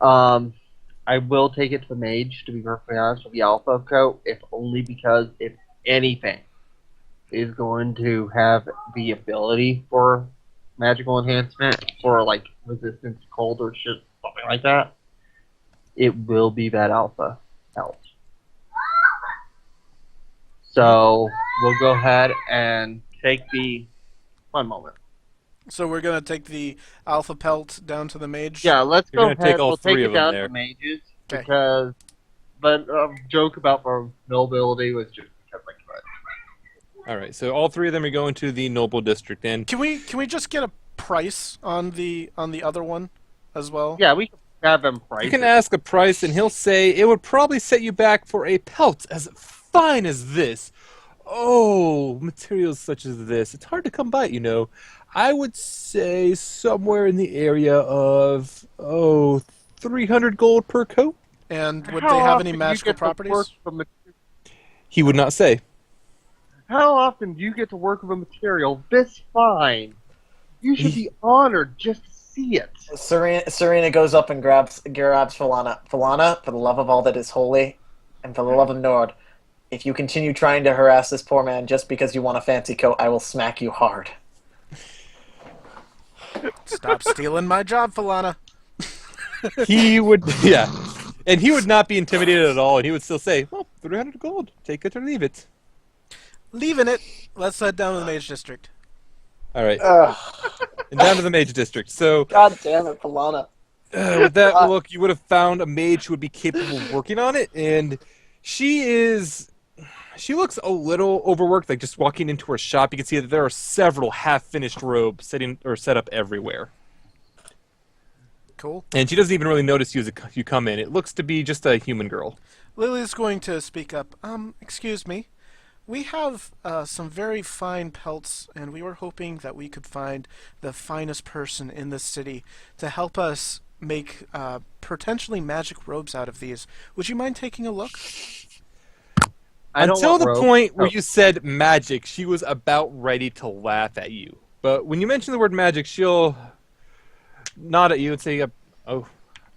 I will take it to the mage, to be perfectly honest, with the alpha coat, if only because if anything is going to have the ability for magical enhancement or like resistance to cold or shit, something like that, it will be that alpha health. So we'll go ahead and take the one moment. So we're gonna take the alpha pelt down to the mage. Yeah, let's You're go gonna take ahead. all We'll take three it of them down to the there. mages Okay. because but joke about our nobility was just because I could. All right, so all three of them are going to the noble district, and Can we just get a price on the other one as well? Yeah, we can have them you price can it. ask a price, and he'll say it would probably set you back for a pelt as fine as this. Oh, materials such as this. It's hard to come by, you know. I would say somewhere in the area of 300 gold per coat. And would How they have any often do you magical get to work properties? with He would not say. How often do you get to work with a material this fine? You should He- be honored just to see it. Serena goes up and grabs Falana. Falana, for the love of all that is holy, and for the love of Nord, if you continue trying to harass this poor man just because you want a fancy coat, I will smack you hard. Stop stealing my job, Falana. He would, yeah. And he would not be intimidated at all, and he would still say, well, 300 gold. Take it or leave it. Leaving it. Let's head down to the mage district. All right, Ugh, and down to the mage district. So, God damn it, Falana. with that look, you would have found a mage who would be capable of working on it, and she looks a little overworked. Like just walking into her shop, you can see that there are several half-finished robes set up everywhere, Cool. and she doesn't even really notice you as you come in. It looks to be just a human girl. Lily's going to speak up. Excuse me. We have some very fine pelts, and we were hoping that we could find the finest person in the city to help us make potentially magic robes out of these. Would you mind taking a look? I don't Until want the robes. point where Oh. you said magic, she was about ready to laugh at you. But when you mention the word magic, she'll nod at you and say, "Oh,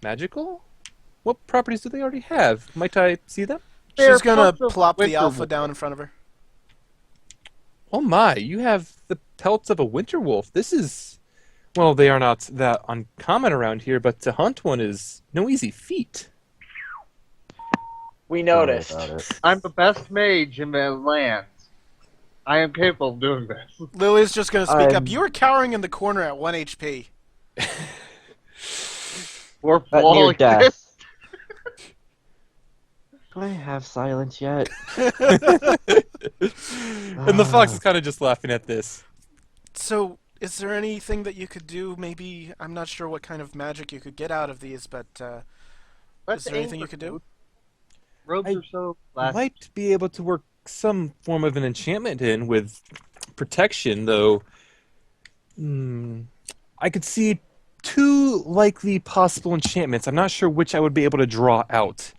magical? What properties do they already have? Might I see them?" They're She's gonna pelts of plop the winter alpha wolf. down in front of her. Oh my, you have the pelts of a winter wolf. This is, well, they are not that uncommon around here, but to hunt one is no easy feat. We Don't worry noticed. about it. I'm the best mage in the land. I am capable of doing this. Lily's just gonna speak up. I'm- You were cowering in the corner at 1 HP. Or But near flawless. death. Do I have silence yet? And the fox is kind of just laughing at this. So, is there anything that you could do? Maybe, I'm not sure what kind of magic you could get out of these, but is there anything you could do? Robes I are so Might be able to work some form of an enchantment in with protection, though. I could see two likely possible enchantments. I'm not sure which I would be able to draw out.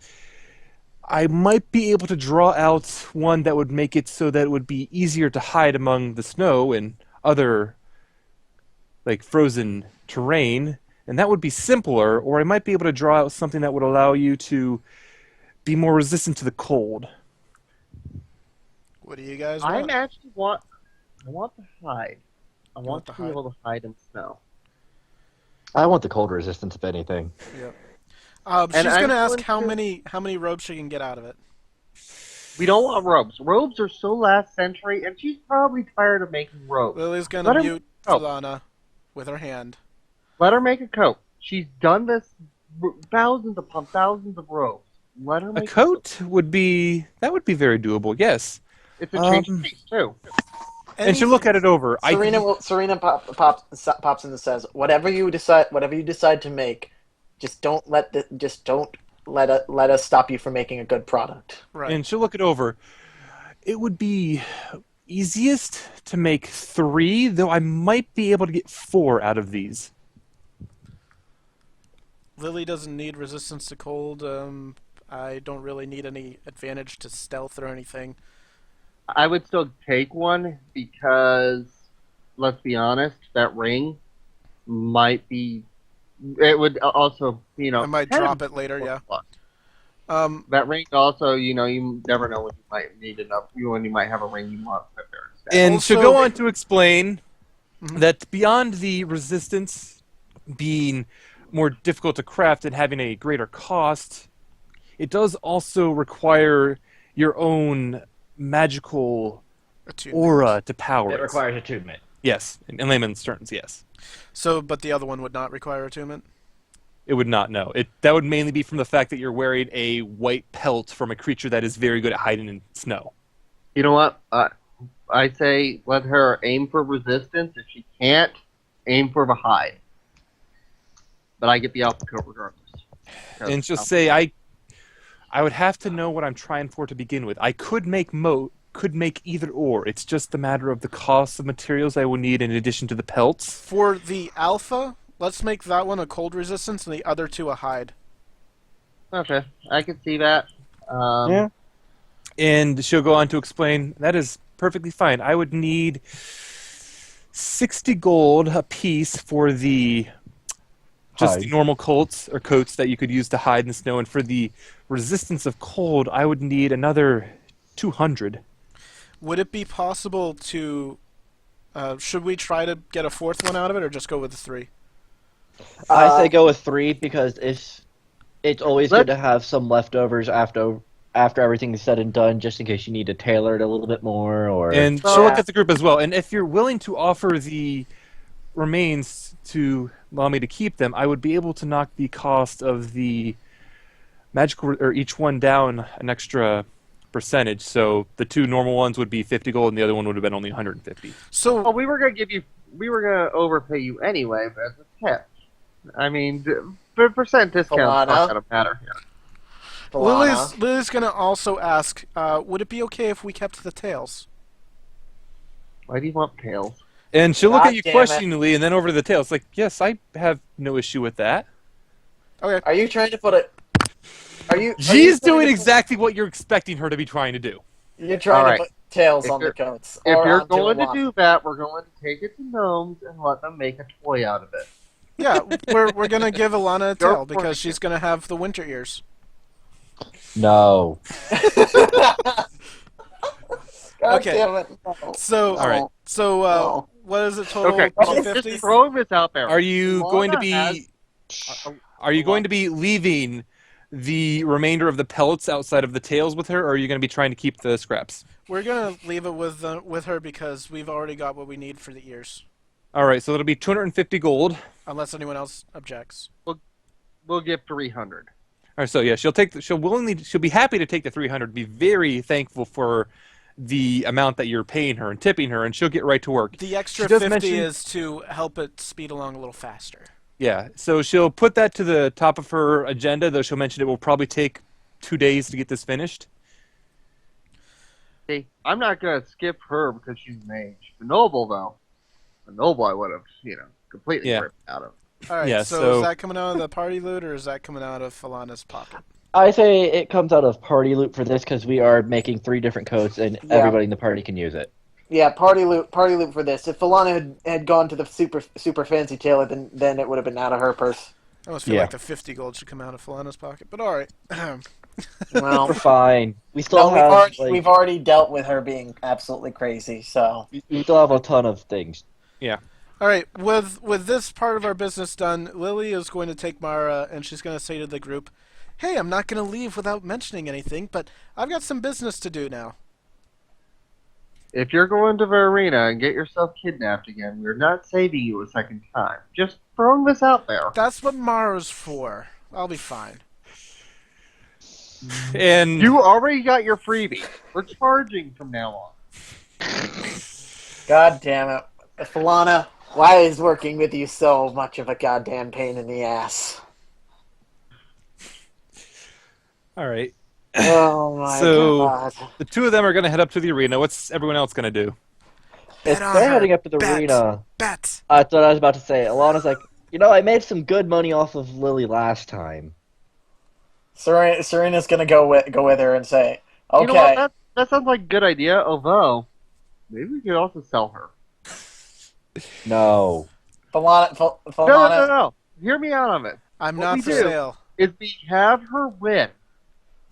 I might be able to draw out one that would make it so that it would be easier to hide among the snow and other like frozen terrain, and that would be simpler, or I might be able to draw out something that would allow you to be more resistant to the cold. What do you guys I want? actually want. I want to hide. I want want to to be hide? able to hide in snow. I want the cold resistance, if anything. Yep. And She's I'm gonna ask going how many robes she can get out of it. We don't want robes. Robes are so last century, and she's probably tired of making robes. Lily's gonna Let her- mute oh. Falana with her hand. Let her make a coat. She's done this thousands upon thousands of robes. Let her A make coat would be very doable. Yes, It's a change of Um, pace too. and she'll look at it over. Serena pops in and says, "Whatever you decide to make, just don't let us stop you from making a good product." Right. And she'll look it over. It would be easiest to make 3, though I might be able to get 4 out of these. Lily doesn't need resistance to cold. I don't really need any advantage to stealth or anything. I would still take one because, let's be honest, that ring might be it would also, I might kind drop of it later, yeah. plus. That ring also, you never know when you might need enough. When you might have a ring you want to put there instead. And Also- she'll go on to explain Mhm. that beyond the resistance being more difficult to craft and having a greater cost, it does also require your own magical attunement. aura to power It requires attunement. Yes, in layman's terms, yes. So, but the other one would not require attunement? It would not, no. That would mainly be from the fact that you're wearing a white pelt from a creature that is very good at hiding in snow. You know what? I say let her aim for resistance. If she can't, aim for the hide. But I get the alpha coat regardless. And just say, I would have to know what I'm trying for to begin with. I could make either or. It's just a matter of the cost of materials I will need in addition to the pelts. For the alpha, let's make that one a cold resistance and the other two a hide. Okay, I can see that. Yeah. And she'll go on to explain, that is perfectly fine. I would need 60 gold a piece for the Hide. normal coats that you could use to hide in the snow, and for the resistance of cold, I would need another 200. Would it be possible to... should we try to get a fourth one out of it, or just go with the 3? I say go with 3 because it's always good to have some leftovers after everything is said and done, just in case you need to tailor it a little bit more. And she'll look at the group as well. And if you're willing to offer the remains to allow me to keep them, I would be able to knock the cost of the magical or each one down an extra percentage. So the 2 normal ones would be 50 gold, and the other one would have been only 150. So Well, we were gonna overpay you anyway, but as a test. I mean, the percent discount's not Falana? gonna matter here. Falana. Lily's going to also ask, would it be okay if we kept the tails? Why do you want tails? And she'll look God at you damn it. questioningly, and then over to the tails, like, yes, I have no issue with that. Okay. Are you trying to put it? She's doing exactly what you're expecting her to be trying to do. You're trying Alright. to put tails If on the you're- coats. If or you're onto going to Elana. do that, we're going to take it to gnomes and let them make a toy out of it. Yeah, we're going to give Elana a Go tail for because it. she's going to have the winter ears. No. God Okay. damn it. No. So, All right. So, No. what is it total? Okay, 250? just throwing this out there. Are you Lana going to be? has- Are you going to be leaving the remainder of the pellets outside of the tails with her, or are you going to be trying to keep the scraps? We're going to leave it with her because we've already got what we need for the ears. All right, so it'll be 250 gold. Unless anyone else objects. We'll give 300. All right, so yeah, she'll be happy to take the 300. Be very thankful for the amount that you're paying her and tipping her, and she'll get right to work. The extra She does 50 mention- is to help it speed along a little faster. Yeah, so she'll put that to the top of her agenda, though she'll mention it will probably take 2 days to get this finished. See, I'm not gonna skip her because she's an mage. The noble, though, I would have, completely Yeah. ripped out of. All right, Yeah, so so- is that coming out of the party loot, or is that coming out of Falana's pocket? I say it comes out of party loot for this because we are making 3 different coats and Yeah. everybody in the party can use it. Yeah, party loot for this. If Falana had gone to the super fancy tailor, then it would have been out of her purse. I almost feel Yeah. like the 50 gold should come out of Falana's pocket, but all right. Well, We're fine. We still no, have we've already dealt with her being absolutely crazy. So we still have a ton of things. All right, with this part of our business done, Lily is going to take Mara, and she's going to say to the group, "Hey, I'm not going to leave without mentioning anything, but I've got some business to do now." If you're going to the arena and get yourself kidnapped again, we're not saving you a second time. Just throwing this out there. That's what Mara's for. I'll be fine. And You already got your freebie. We're charging from now on. God damn it, Falana, why is working with you so much of a goddamn pain in the ass? all right, Oh my So- god! the 2 of them are going to head up to the arena. What's everyone else going to do? If Bet on they're her. heading up to the Bet. arena, Bet. that's what I was about to say. Alana's like, I made some good money off of Lily last time. Surina's gonna go with her and say, "Okay, You know what? That sounds like a good idea, although maybe we could also sell her. No. Falana, No. hear me out on this. I'm What not we for do sale. is we have her win.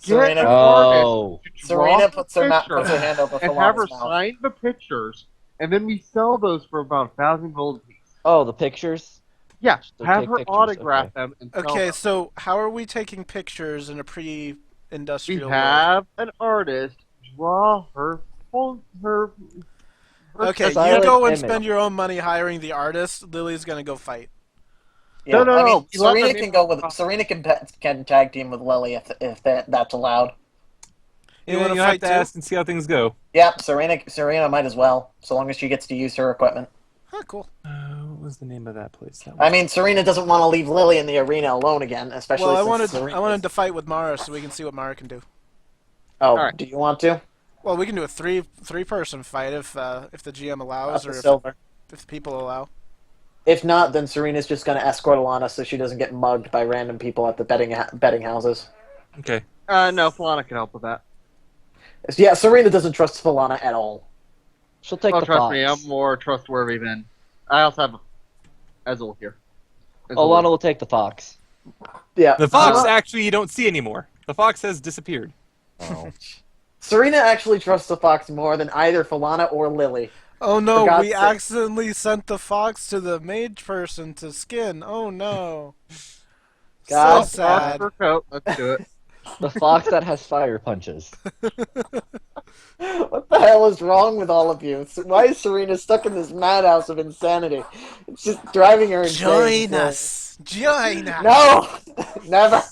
Get Serena, an Oh. artist to draw Serena her puts her pictures hand over and have her Falana's mouth. sign the pictures, and then we sell those for about 1,000 gold apiece. Oh, the pictures? Yeah, So have take her pictures, autograph okay. them and sell Okay, them. so how are we taking pictures in a We pre-industrial world? have an artist draw her Okay, you silent go and image. spend your own money hiring the artist. Lily's gonna go fight. Yeah, No. I mean, We let Serena them can in- go with Serena can tag team with Lily if that's allowed. You Yeah, wanna you'll have fight to too? ask and see how things go. Yep, Serena might as well, so long as she gets to use her equipment. Huh, cool. What was the name of that place? That I was... mean, Serena doesn't want to leave Lily in the arena alone again, especially Well, I since wanted Serena's- to fight with Mara so we can see what Mara can do. Oh, Alright. do you want to? Well, we can do a three-person fight if the GM allows Up or to if silver. people allow. If not, then Serena's just going to escort Elana so she doesn't get mugged by random people at the betting houses. Okay. No, Falana can help with that. Yeah, Serena doesn't trust Falana at all. She'll take Well, the trust fox. me, I'm more trustworthy than... I also have Ezreal here. Alana will take the fox. Yeah, The fox Serena- actually you don't see anymore. The fox has disappeared. Oh. Serena actually trusts the fox more than either Falana or Lily. Oh no, For God's we sake. accidentally sent the fox to the mage person to skin. Oh no. God. So sad. Fur coat. Let's do it. The fox that has fire punches. What the hell is wrong with all of you? Why is Serena stuck in this madhouse of insanity? It's just driving her insane. Join us. Join us. No! Never!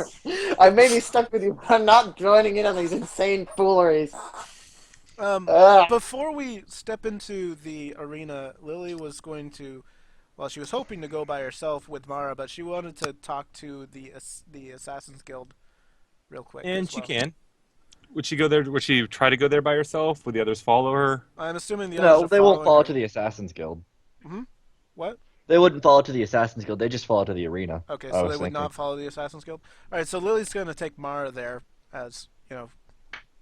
I may be stuck with you, but I'm not joining in on these insane fooleries. Ugh. Before we step into the arena, Lily was going to, well, she was hoping to go by herself with Mara, but she wanted to talk to the Assassin's Guild real quick. And as she well. can. Would she go there? Would she try to go there by herself? Would the others follow her? I'm assuming the others No, are they won't following follow her. to the Assassin's Guild. What? They wouldn't follow to the Assassin's Guild. They just follow to the arena. Okay, I so was they would thinking. not follow the Assassin's Guild. All right, so Lily's going to take Mara there as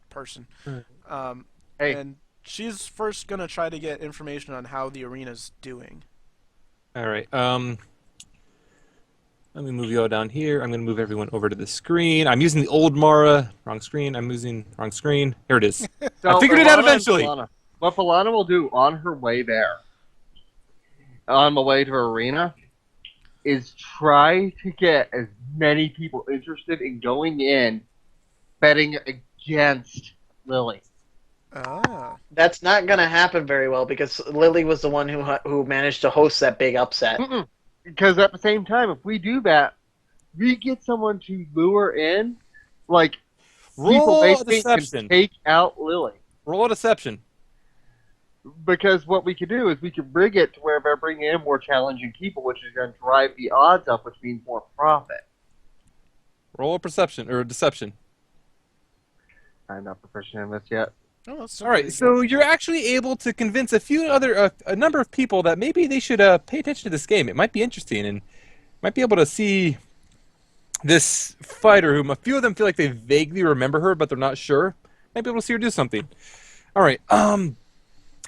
person, Hey. and she's first going to try to get information on how the arena's doing. All right. Let me move you all down here. I'm going to move everyone over to the screen. I'm using the old Mara. Wrong screen. I'm using wrong screen. Here it is. I figured it out Elana and eventually. Falana. What Falana will do on her way there, on the way to arena, is try to get as many people interested in going in, betting against Lily. Ah. That's not going to happen very well because Lily was the one who managed to host that big upset. Because at the same time, if we do that, we get someone to lure in, like people Roll basically can deception. take out Lily. Roll a deception. Because what we could do is we could rig it to where they're bringing in more challenging people, which is going to drive the odds up, which means more profit. Roll a perception or a deception. I'm not proficient in this yet. Oh, that's All right, so you're actually able to convince a number of people that maybe they should pay attention to this game. It might be interesting and might be able to see this fighter, whom a few of them feel like they vaguely remember her, but they're not sure. Might be able to see her do something. All right,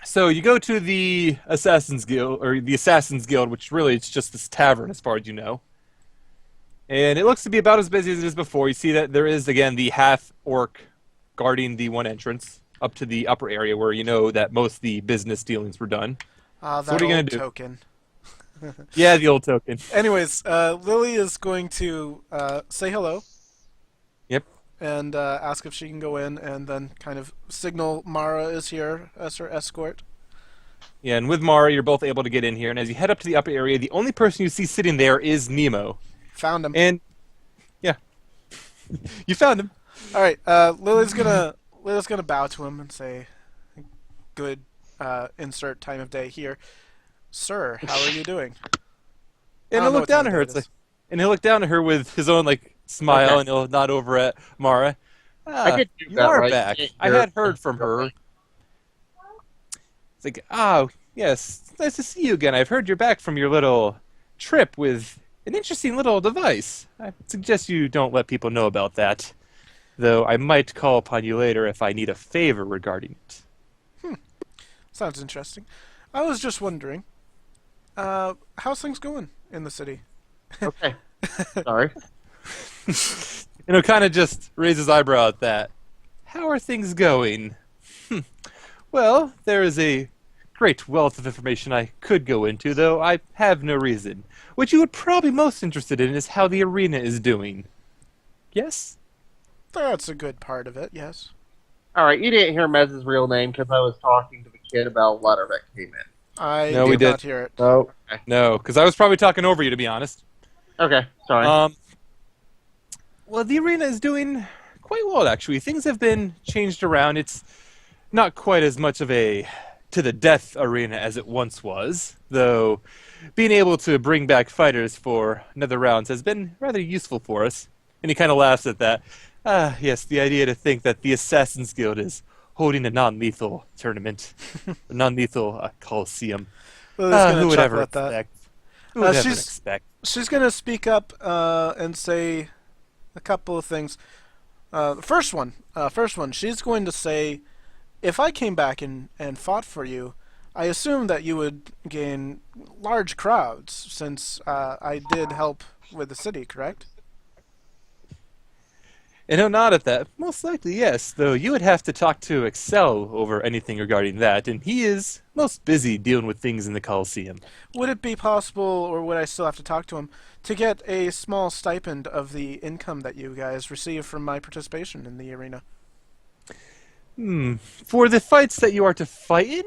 so you go to the Assassin's Guild, which really it's just this tavern as far as you know. And it looks to be about as busy as it is before. You see that there is, again, the half-orc guarding the one entrance up to the upper area where you know that most of the business dealings were done. that what are you gonna old do? token. Yeah, the old token. Anyways, Lily is going to say hello. Yep. And ask if she can go in, and then kind of signal Mara is here as her escort. Yeah, and with Mara, you're both able to get in here. And as you head up to the upper area, the only person you see sitting there is Nemo. Found him. And, yeah. You found him. All right, Lily's gonna bow to him and say, "Good." Insert time of day here, sir. How are you doing? And I he'll don't know look what down time at her. of It's day it like, and he'll look down at her with his own smile, Okay. and he'll nod over at Mara. I could do You that, are right? back. Yeah, I you're- had heard from her. It's like, oh, yes, nice to see you again. I've heard you're back from your little trip with an interesting little device. I suggest you don't let people know about that, though I might call upon you later if I need a favor regarding it. Sounds interesting. I was just wondering, how's things going in the city? Okay. Sorry. And he'll kind of just raise his eyebrow at that. How are things going? Well, there is a great wealth of information I could go into, though I have no reason. What you would probably most interested in is how the arena is doing. Yes? That's a good part of it, yes. Alright, you didn't hear Mez's real name because I was talking to the kid about a letter that came in. I No, we did not did. hear it. No. No, because I was probably talking over you, to be honest. Okay, sorry. Well, the arena is doing quite well, actually. Things have been changed around. It's not quite as much of a to the death arena as it once was, though being able to bring back fighters for another rounds has been rather useful for us. And he kind of laughs at that. Ah, yes, the idea to think that the Assassin's Guild is holding a non-lethal tournament, a non-lethal coliseum. Lily's Who gonna would chuckle ever at that. expect? Who would ever she's- expect? She's gonna speak up and say a couple of things. First one, she's going to say, if I came back and fought for you, I assume that you would gain large crowds, since I did help with the city, correct? And he'll nod at that. Most likely, yes, though you would have to talk to Excel over anything regarding that, and he is most busy dealing with things in the Coliseum. Would it be possible, or would I still have to talk to him, to get a small stipend of the income that you guys receive from my participation in the arena? For the fights that you are to fight in,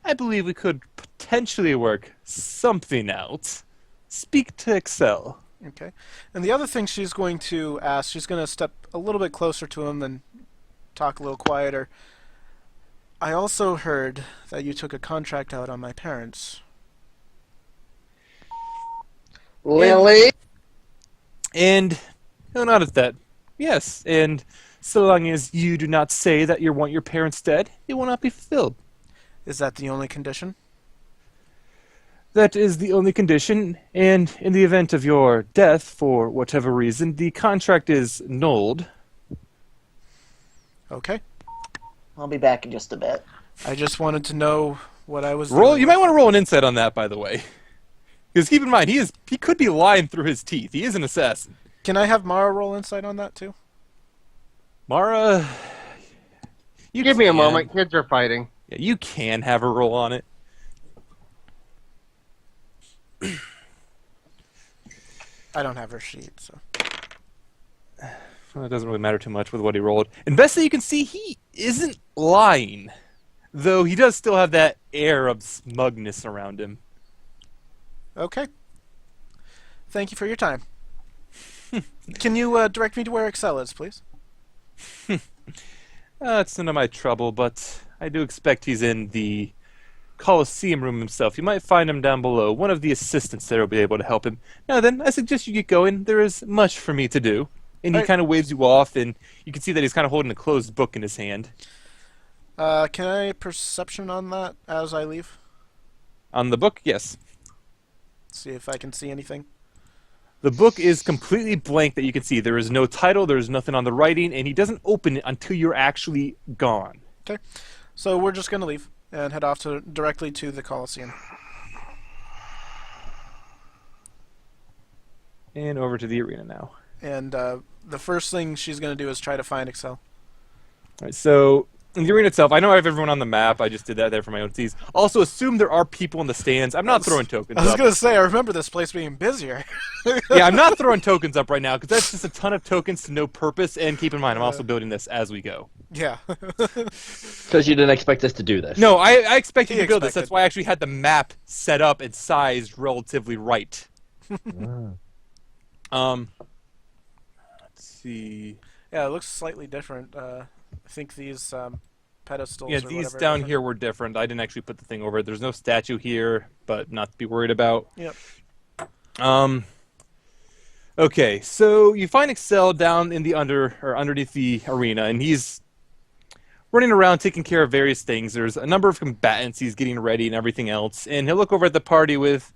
I believe we could potentially work something out. Speak to Excel. Okay. And the other thing she's going to ask, she's going to step a little bit closer to him and talk a little quieter. I also heard that you took a contract out on my parents. Lily? And he'll nod at that. Yes, and so long as you do not say that you want your parents dead, it will not be fulfilled. Is that the only condition? That is the only condition, and in the event of your death, for whatever reason, the contract is nulled. Okay. I'll be back in just a bit. I just wanted to know what I was Roll. doing You might with. want to roll an insight on that, by the way, because keep in mind he could be lying through his teeth. He is an assassin. Can I have Mara roll insight on that too? Mara, you Give me a can. moment. Kids are fighting. Yeah, you can have a roll on it. I don't have her sheet, so. Well, it doesn't really matter too much with what he rolled. And best that you can see, he isn't lying, though he does still have that air of smugness around him. Okay. Thank you for your time. Can you direct me to where Excel is, please? It's none of my trouble, but I do expect he's in the Coliseum room himself. You might find him down below. One of the assistants there will be able to help him. Now then, I suggest you get going. There is much for me to do. And he Right. kind of waves you off, and you can see that he's kind of holding a closed book in his hand. Can I perception on that as I leave? On the book, yes. See if I can see anything. The book is completely blank that you can see. There is no title, there is nothing on the writing, and he doesn't open it until you're actually gone. Okay. So we're just going to leave and head off directly to the Coliseum. And over to the arena now. And the first thing she's going to do is try to find Excel. All right, so in the arena itself, I know I have everyone on the map. I just did that there for my own teas. Also, assume there are people in the stands. I'm not throwing tokens I was up. going to say, I remember this place being busier. Yeah, I'm not throwing tokens up right now because that's just a ton of tokens to no purpose. And keep in mind, I'm also building this as we go. Yeah. Because you didn't expect us to do this. No, I expected He to build this. expected. That's why I actually had the map set up and sized relatively right. Let's see. Yeah, it looks slightly different. I think these pedestals Yeah, or these whatever are down different. here were different. I didn't actually put the thing over it. There's no statue here, but not to be worried about. Yep. Okay, so you find Excel down in the underneath the arena, and he's running around taking care of various things. There's a number of combatants he's getting ready and everything else, and he'll look over at the party with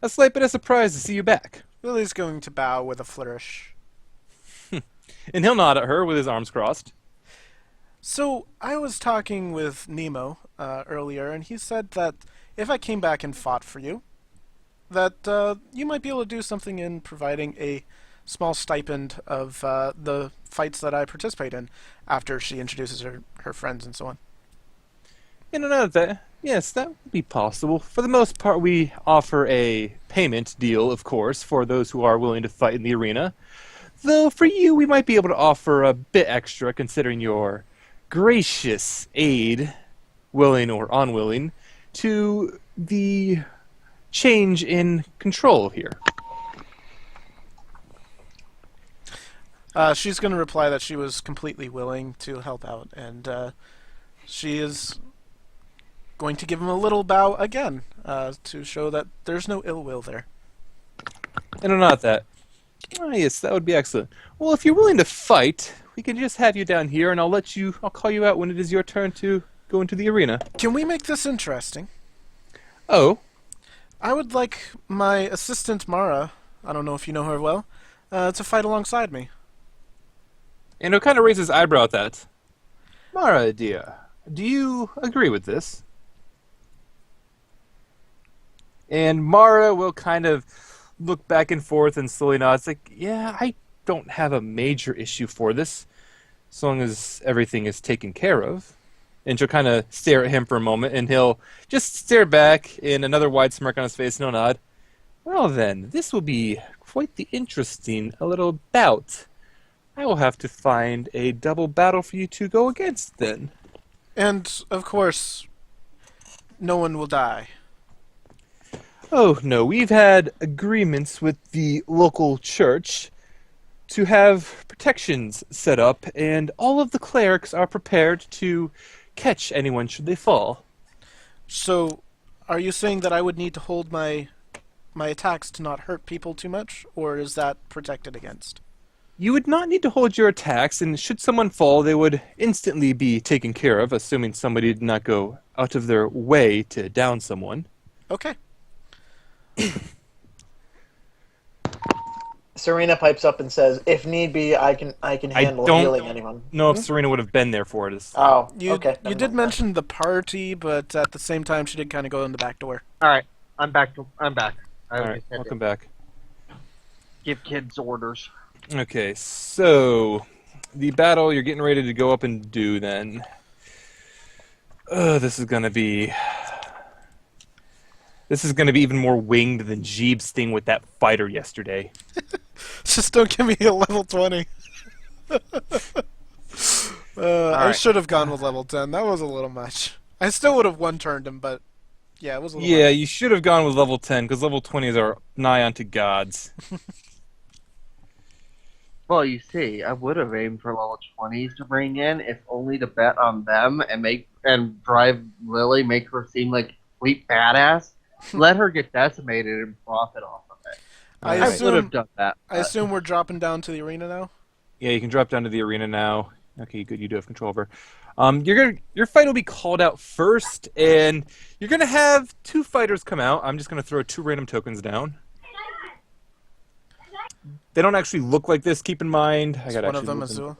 a slight bit of surprise to see you back. Lily's going to bow with a flourish. And he'll nod at her with his arms crossed. So, I was talking with Nemo earlier, and he said that if I came back and fought for you, that you might be able to do something in providing a small stipend of the fights that I participate in after she introduces her friends and so on. Yes, that would be possible. For the most part, we offer a payment deal, of course, for those who are willing to fight in the arena. Though for you, we might be able to offer a bit extra, considering your gracious aid, willing or unwilling, to the change in control here. She's going to reply that she was completely willing to help out, and she is going to give him a little bow again to show that there's no ill will there. And not that. Oh, yes, that would be excellent. Well, if you're willing to fight, we can just have you down here, and I'll call you out when it is your turn to go into the arena. Can we make this interesting? Oh? I would like my assistant Mara, I don't know if you know her well, to fight alongside me. And he'll kind of raise his eyebrow at that. Mara, dear, do you agree with this? And Mara will kind of look back and forth and slowly nod. It's like, yeah, I don't have a major issue for this, as long as everything is taken care of. And she'll kind of stare at him for a moment, and he'll just stare back in another wide smirk on his face, and he'll nod. Well then, this will be quite the interesting little bout. I will have to find a double battle for you to go against then. And, of course, no one will die. Oh, no, we've had agreements with the local church to have protections set up, and all of the clerics are prepared to catch anyone should they fall. So, are you saying that I would need to hold my attacks to not hurt people too much, or is that protected against? You would not need to hold your attacks, and should someone fall, they would instantly be taken care of, assuming somebody did not go out of their way to down someone. Okay. Surina pipes up and says, "If need be, I can handle healing anyone." No, if Surina would have been there for it. Oh, You okay. you did mention the party, but at the same time, she did kind of go in the back door. All right, I'm back. I All right, just had welcome to back. give kids orders. Okay, so the battle you're getting ready to go up and do then. This is gonna be even more winged than Jeeb's thing with that fighter yesterday. Just don't give me a level 20. I should have gone with level 10. That was a little much. I still would have one-turned him, but yeah, it was a little Yeah, much. you should have gone with level 10, because level 20s are nigh unto gods. Well, you see, I would have aimed for level 20s to bring in, if only to bet on them and drive Lily, make her seem like a complete badass. Let her get decimated and profit off of it. I I would have assume done that. I assume we're dropping down to the arena now. Yeah, you can drop down to the arena now. Okay, good, you do have control over. Your fight will be called out first, and you're gonna have two fighters come out. I'm just gonna throw 2 random tokens down. They don't actually look like this. Keep in mind, I got one of them Azul.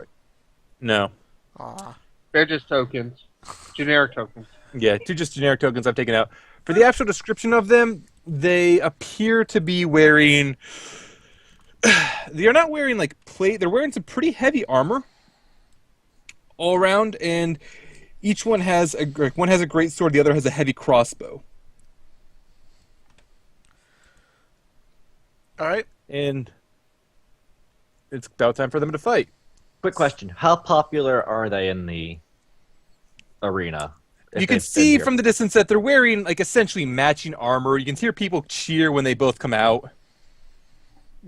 No. Aw. They're just tokens. Generic tokens. Yeah, 2 just generic tokens I've taken out. For the actual description of them, they appear to be wearing. They are not wearing like plate. They're wearing some pretty heavy armor all around, and each one has a great sword. The other has a heavy crossbow. All right. And it's about time for them to fight. Quick question: how popular are they in the arena? You can see from the distance that they're wearing like essentially matching armor. You can hear people cheer when they both come out.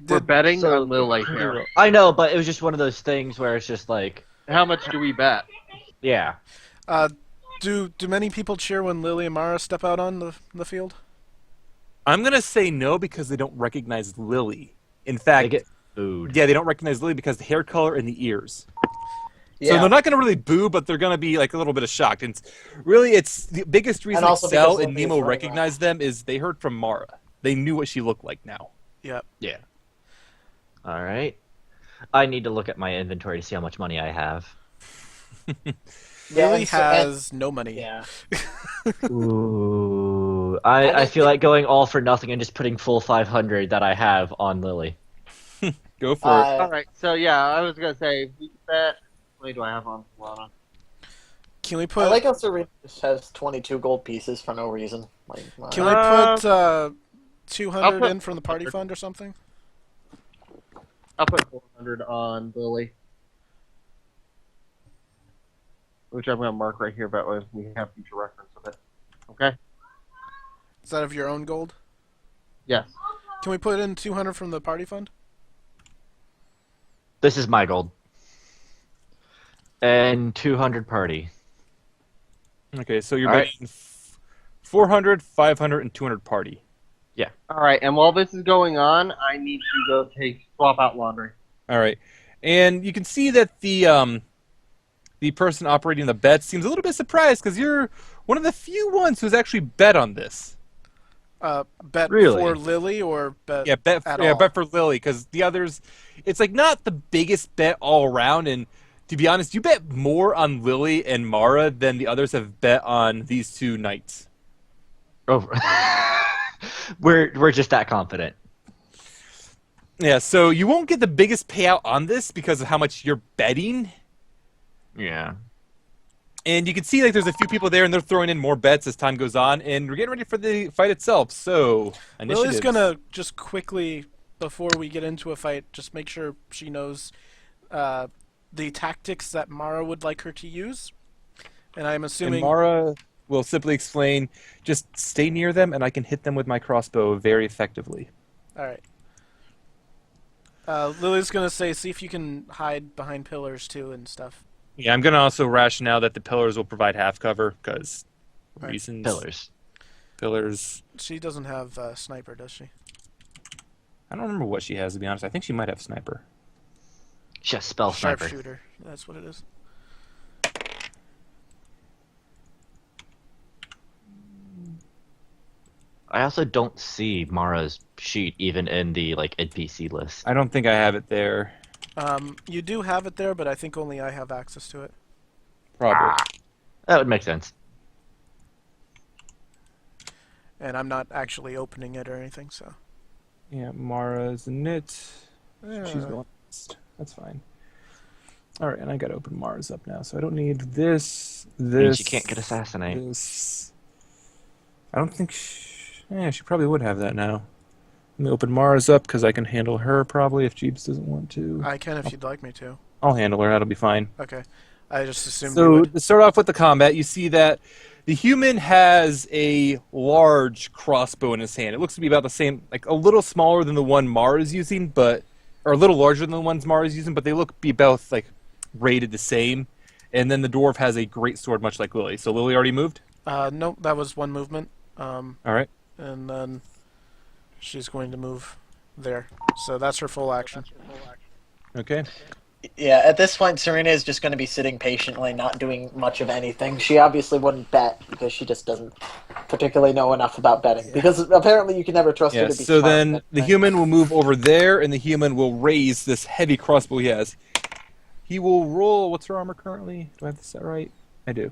We're betting So- on Lily here. I know, but it was just one of those things where it's just like, How much do we bet? yeah. Do many people cheer when Lily and Mara step out on the field? I'm gonna say no because they don't recognize Lily. In They fact, get booed. yeah, they don't recognize Lily because the hair color and the ears. So Yeah. they're not going to really boo, but they're going to be like a little bit of shocked. And it's the biggest reason also Excel because and Lily is Nemo running recognized them is they heard from Mara. They knew what she looked like now. Yep. Yeah. All right. I need to look at my inventory to see how much money I have. Yeah, Lily and so- has no money. Yeah. Ooh. Ooh, I feel like going all for nothing and just putting full 500 that I have on Lily. Go for it. All right. So yeah, I was gonna say we could bet. How many do I have on Falana? Can we I put? like how Surina just has 22 gold pieces for no reason. Like, Can we put I'll 200 put in from the party fund or something? I'll put 400 on Lily, which I'm gonna mark right here. That way we have future reference of it. Okay. Is that of your own gold? Yes. Can we put in 200 from the party fund? This is my gold. And 200 party. Okay, so you're All right. betting 400, 500, and 200 party. All right. And while this is going on, I need to go swap out laundry. All right, and you can see that the person operating the bet seems a little bit surprised because you're one of the few ones who's actually bet on this. Bet Really? for Lily or bet? Yeah, bet all? for Lily because the others, it's like not the biggest bet all around. And to be honest, you bet more on Lily and Mara than the others have bet on these two knights. Over. We're just that confident. Yeah, so you won't get the biggest payout on this because of how much you're betting. Yeah. And you can see like there's a few people there, and they're throwing in more bets as time goes on, and we're getting ready for the fight itself. So, initiatives. Lily's gonna just quickly, before we get into a fight, just make sure she knows the tactics that Mara would like her to use. And I'm assuming And Mara will simply explain, just stay near them, and I can hit them with my crossbow very effectively. All right. Lily's gonna say, see if you can hide behind pillars too and stuff. Yeah, I'm going to also rationale that the pillars will provide half cover, because Right. reasons. Pillars. Pillars. She doesn't have sniper, does she? I don't remember what she has, to be honest. I think she might have sniper. Just spell sniper. Sharpshooter. That's what it is. I also don't see Mara's sheet even in the NPC list. I don't think I have it there. You do have it there, but I think only I have access to it. Probably. That would make sense. And I'm not actually opening it or anything, so. Yeah, Mara's in it. She's going next. That's fine. All right, and I got to open Mara's up now, so I don't need this. Means you can't get assassinate. This. I don't think. She probably would have that now. Let me open Mara's up because I can handle her probably if Jeeves doesn't want to. I can if you'd like me to. I'll handle her. That'll be fine. Okay. I just assumed you So would. to start off with the combat, you see that the human has a large crossbow in his hand. It looks to be about the same, like a little smaller than the one Mara is using, or a little larger than the ones Mara is using, but they look be both rated the same. And then the dwarf has a great sword, much like Lily. So Lily already moved. Nope, that was one movement. All right. And then she's going to move there. So that's her full action. Okay. Yeah, at this point, Surina is just going to be sitting patiently, not doing much of anything. She obviously wouldn't bet because she just doesn't particularly know enough about betting. Because apparently you can never trust her Yeah. to be So smart. then the human will move over there, and the human will raise this heavy crossbow he has. He will roll. What's her armor currently? Do I have this set right? I do.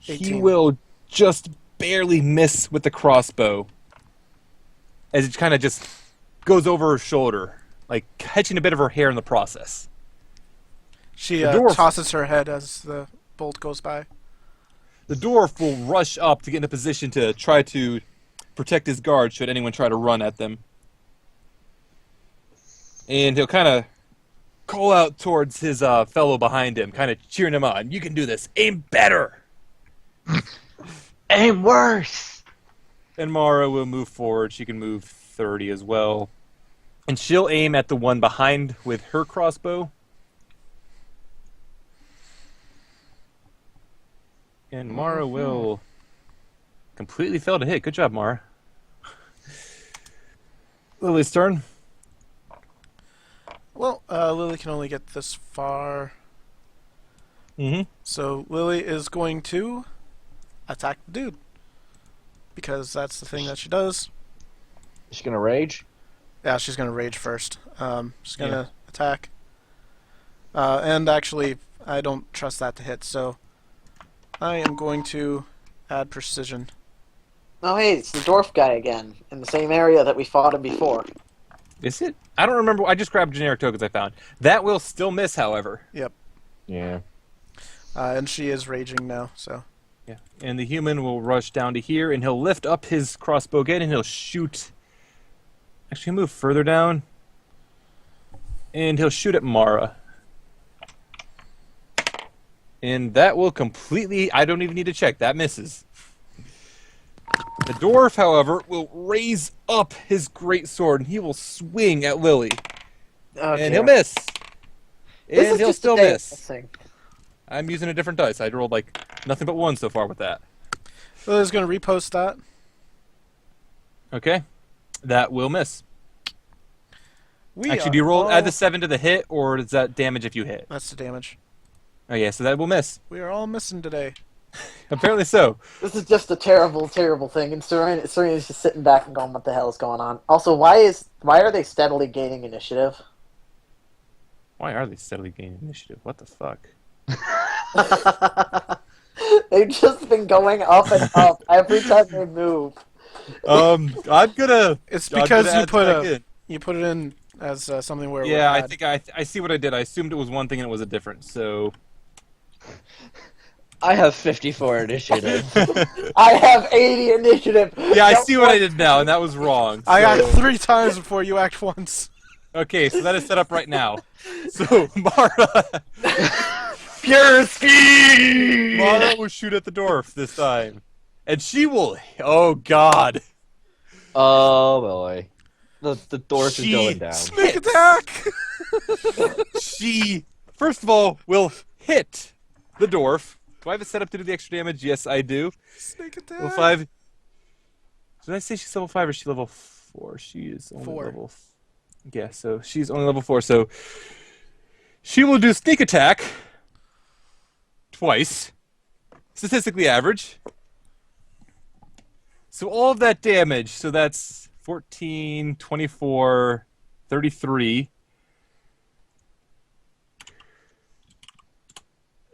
18. He will just barely miss with the crossbow, as it kind of just goes over her shoulder, catching a bit of her hair in the process. She The dwarf- tosses her head as the bolt goes by. The dwarf will rush up to get in a position to try to protect his guard should anyone try to run at them. And he'll kind of call out towards his fellow behind him, kind of cheering him on. You can do this. Aim better. Aim worse! And Mara will move forward. She can move 30 as well. And she'll aim at the one behind with her crossbow. And Mara will completely fail to hit. Good job, Mara. Lily's turn. Well, Lily can only get this far. Mm-hmm. So Lily is going to attack the dude. Because that's the thing that she does. Is she gonna rage? Yeah, she's going to rage first. She's going to attack. And actually, I don't trust that to hit, so I am going to add precision. Oh, hey, it's the dwarf guy again, in the same area that we fought him before. Is it? I don't remember. I just grabbed generic tokens I found. That will still miss, however. Yep. Yeah. And she is raging now, so. Yeah. And the human will rush down to here, and he'll lift up his crossbow again, and he'll shoot. Actually, he'll move further down. And he'll shoot at Mara. And that will completely... I don't even need to check. That misses. The dwarf, however, will raise up his greatsword, and he will swing at Lily. Oh, And dear. he'll miss. This And is he'll just still a day miss. missing. I'm using a different dice. I rolled like nothing but one so far with that. Lily's going to repost that. Okay. That will miss. We Actually, are do you roll all... add the 7 to the hit, or does that damage if you hit? That's the damage. Oh yeah, so that will miss. We are all missing today. Apparently so. This is just a terrible, terrible thing, and Serina's just sitting back and going, what the hell is going on? Also, why are they steadily gaining initiative? Why are they steadily gaining initiative? What the fuck? They've just been going up and up every time they move. I'm gonna. It's I'm because gonna you add put back a in. you put it in as something where it Yeah, I would think I see what I did. I assumed it was one thing and it was a different. So I have 54 initiative. I have 80 initiative. yeah, I see what I did now, and that was wrong. I act So- 3 times before you act once. Okay, so that is set up right now. So Mara, Pure speed! Mara will shoot at the dwarf this time, and she will. Oh God. Oh boy. The dwarf is She- going down. Sneak attack! She, first of all, will hit the dwarf. Do I have it set up to do the extra damage? Yes, I do. Sneak attack! Level 5. Did I say she's level 5 or is she level 4? She is only 4. level... Yeah, so she's only level 4, so... She will do sneak attack. Twice. Statistically average. So all of that damage, so that's 14, 24, 33...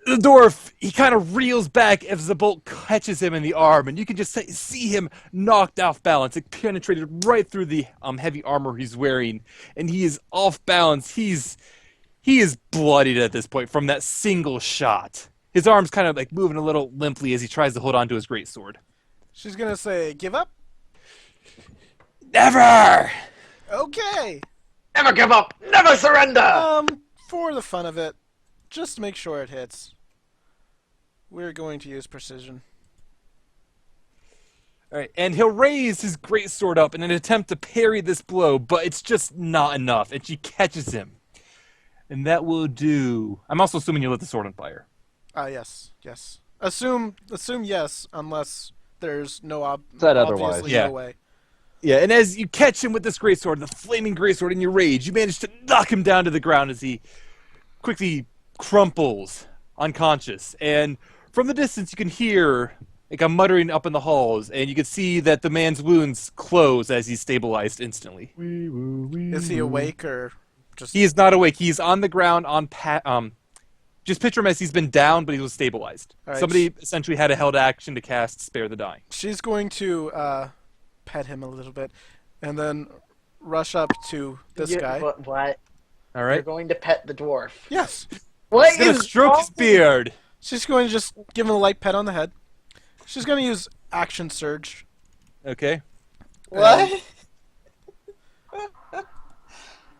The dwarf, he kind of reels back as the bolt catches him in the arm, and you can just see him knocked off balance. It penetrated right through the heavy armor he's wearing, and he is off balance. He is bloodied at this point from that single shot. His arm's kind of like moving a little limply as he tries to hold on to his greatsword. She's gonna say, give up? Never! Okay! Never give up! Never surrender! For the fun of it, just to make sure it hits, we're going to use precision. All right, and he'll raise his greatsword up in an attempt to parry this blow, but it's just not enough, and she catches him. And that will do... I'm also assuming you lit the sword on fire. Yes, yes. Assume yes, unless there's no Said otherwise. obviously Yeah. no way. Yeah, and as you catch him with this greatsword, the flaming greatsword in your rage, you manage to knock him down to the ground as he quickly crumples, unconscious. And from the distance, you can hear like a muttering up in the halls, and you can see that the man's wounds close as he's stabilized instantly. Is he awake or just... He is not awake. He's on the ground on just picture him as he's been down, but he was stabilized. All right, Somebody essentially had a held action to cast Spare the Dying. She's going to pet him a little bit, and then rush up to this guy. What? All You're right? going to pet the dwarf. Yes! What He's gonna is stroke his wrong? beard. She's going to just give him a light pet on the head. She's going to use Action Surge. Okay. What?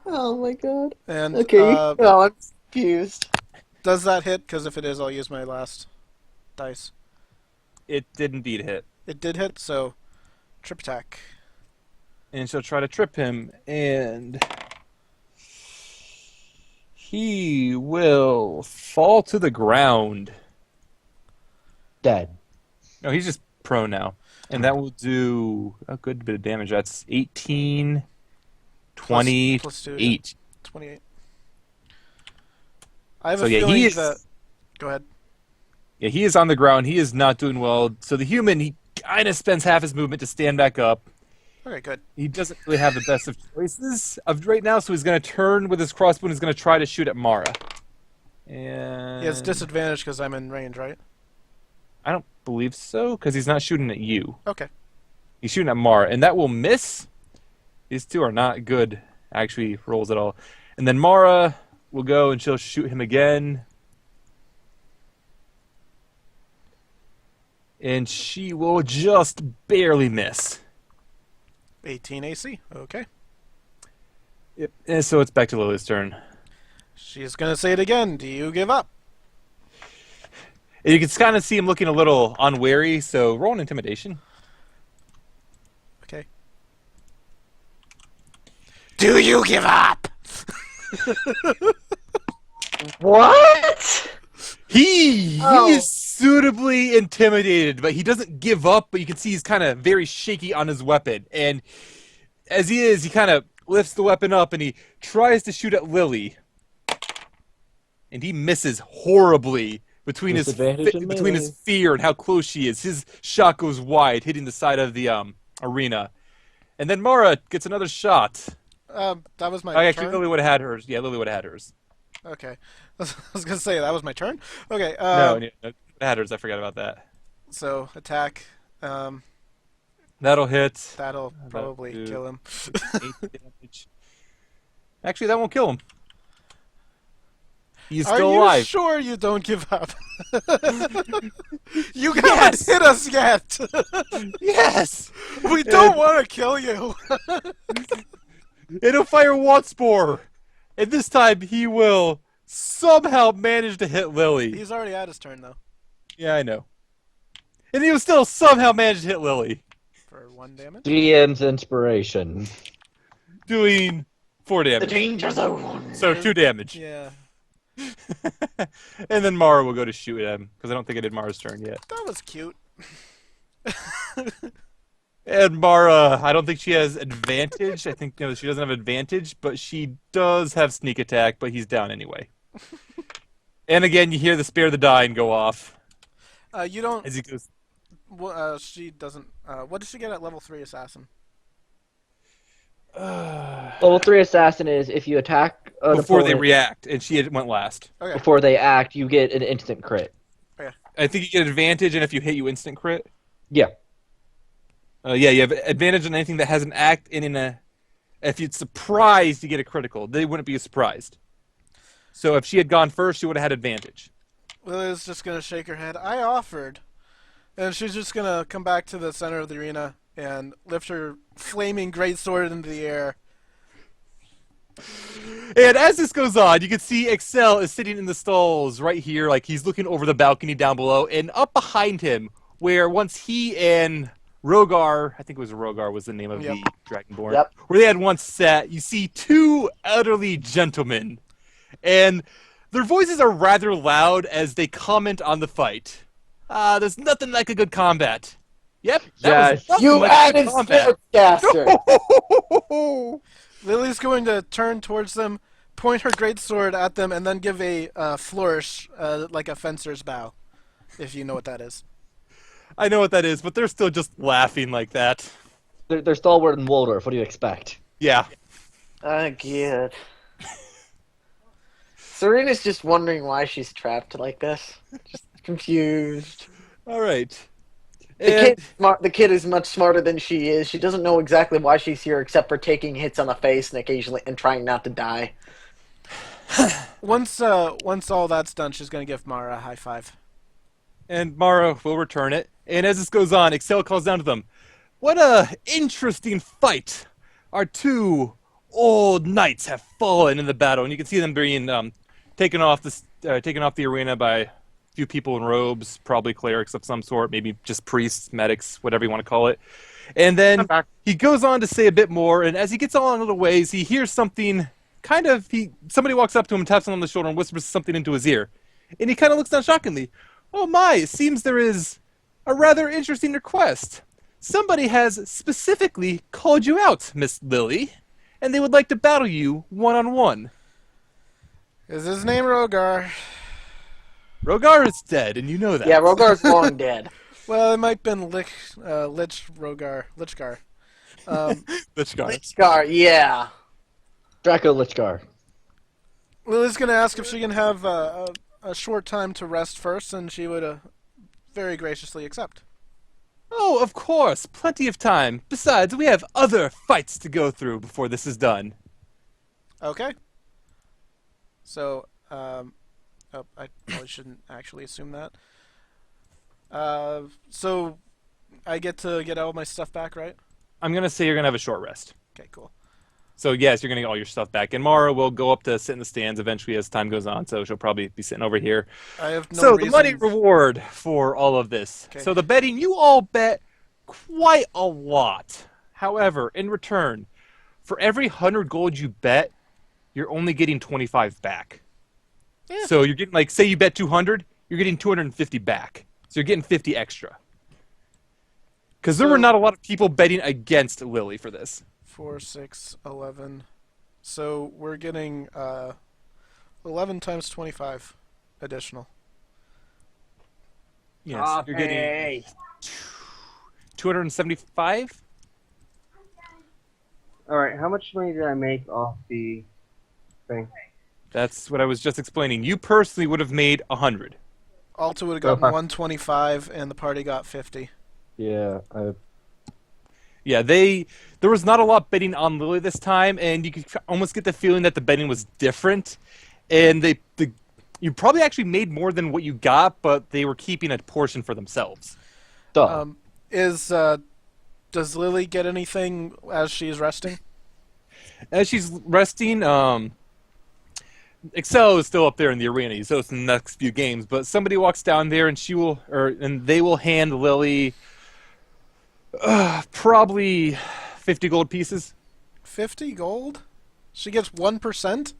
Oh my god. And Okay. Oh, I'm confused. does that hit? Because if it is, I'll use my last dice. It did indeed hit. It did hit, so trip attack. And she'll try to trip him, and he will fall to the ground. Dead. No, he's just prone now. And that will do a good bit of damage. That's 18, 20, Plus 2, 8. 28. I have So a yeah, feeling he is. that... Go ahead. Yeah, he is on the ground. He is not doing well. So the human, he kind of spends half his movement to stand back up. Okay, good. He doesn't really have the best of choices of right now, so he's going to turn with his crossbow and he's going to try to shoot at Mara. And He has disadvantage because I'm in range, right? I don't believe so, because he's not shooting at you. Okay. He's shooting at Mara, and that will miss. These two are not good, actually, rolls at all. And then Mara will go and she'll shoot him again. And she will just barely miss. 18 AC. Okay. Yep. And so it's back to Lily's turn. She's gonna say it again. Do you give up? And you can kind of see him looking a little unwary, so roll an intimidation. Okay. Do you give up? What? He is suitably intimidated, but he doesn't give up, but you can see he's kind of very shaky on his weapon. And as he is, he kind of lifts the weapon up and he tries to shoot at Lily. And he misses horribly between his fear and how close she is. His shot goes wide, hitting the side of the arena. And then Mara gets another shot. That was my Actually, turn? Lily would have had hers. Yeah, Lily would have had hers. Okay. I was gonna say, that was my turn? Okay, No, had hers. I forgot about that. So, attack. That'll hit. That'll probably do kill him. 8 damage. Actually, that won't kill him. He's still Are alive. you sure you don't give up? You haven't hit us yet! Yes! We don't want to kill you! It'll fire once more! And this time he will somehow manage to hit Lily. He's already had his turn, though. Yeah, I know. And he will still somehow manage to hit Lily. For 1 damage? DM's inspiration. Doing 4 damage. The danger zone. So 2 damage. Yeah. And then Mara will go to shoot at him, because I don't think I did Mara's turn yet. That was cute. And Mara, I don't think she has advantage. I think she doesn't have advantage, but she does have sneak attack, but he's down anyway. And again, you hear the Spear of the Dying go off. You don't... As he goes... she doesn't... what did she get at level 3 Assassin? Level 3 Assassin is if you attack an before they opponent, react, and she went last. Okay. before they act, you get an instant crit. I think you get advantage, and if you hit, you instant crit. Yeah. Yeah, you have advantage on anything that has an act, and if you're surprised, you get a critical. They wouldn't be surprised. So if she had gone first, she would have had advantage. Lily's just gonna shake her head. I offered. And she's just gonna come back to the center of the arena and lift her flaming greatsword into the air. And as this goes on, you can see Excel is sitting in the stalls right here, like he's looking over the balcony down below, and up behind him, where once he and Rogar, I think it was Rogar was the name of the Dragonborn, where they had once sat, you see 2 elderly gentlemen. And their voices are rather loud as they comment on the fight. There's nothing like a good combat. Yep. You added Spellcaster. Lily's going to turn towards them, point her greatsword at them, and then give a flourish, like a fencer's bow, if you know what that is. I know what that is, but they're still just laughing like that. They're stalwart and Waldorf. What do you expect? Yeah. I get. Surina's just wondering why she's trapped like this. Just confused. All right. The kid is much smarter than she is. She doesn't know exactly why she's here, except for taking hits on the face and occasionally trying not to die. Once all that's done, she's gonna give Mara a high five. And Mara will return it. And as this goes on, Excel calls down to them. What a interesting fight! Our 2 old knights have fallen in the battle, and you can see them being taken off the arena by a few people in robes, probably clerics of some sort, maybe just priests, medics, whatever you want to call it. And then he goes on to say a bit more, and as he gets on a little ways, he hears something. Somebody walks up to him, taps him on the shoulder, and whispers something into his ear. And he kind of looks down shockingly. Oh my, it seems there is a rather interesting request. Somebody has specifically called you out, Miss Lily, and they would like to battle you one-on-one. Is his name Rogar? Rogar is dead, and you know that. Yeah, Rogar's long dead. Well, it might have been Lichgar. Lichgar. Lichgar, yeah. Draco Lichgar. Lily's gonna ask if she can have a short time to rest first, and she would very graciously accept. Oh, of course, plenty of time. Besides, we have other fights to go through before this is done. Okay. So, oh, I probably shouldn't actually assume that. So I get to get all my stuff back, right? I'm gonna say you're gonna have a short rest. Okay, cool. So yes, you're gonna get all your stuff back. And Mara will go up to sit in the stands eventually as time goes on, so she'll probably be sitting over here. I have no So reason... the money reward for all of this. Okay. So the betting, you all bet quite a lot. However, in return, for every 100 gold you bet, you're only getting 25 back. Yeah. So you're getting, like, say you bet 200, you're getting 250 back. So you're getting 50 extra. Because there were not a lot of people betting against Lily for this. 4, 6, 11. So we're getting 11 times 25 additional. Yes, you're getting 275. All right, how much money did I make off the thing? That's what I was just explaining. You personally would have made 100. Alto would have gotten 125, and the party got 50. Yeah, Yeah, there was not a lot betting on Lily this time, and you could almost get the feeling that the betting was different. And you probably actually made more than what you got, but they were keeping a portion for themselves. Does Lily get anything as she's resting? As she's resting, Excel is still up there in the arena. He's hosting the next few games, but somebody walks down there, and they will hand Lily probably 50 gold pieces. 50 gold? She gets 1%?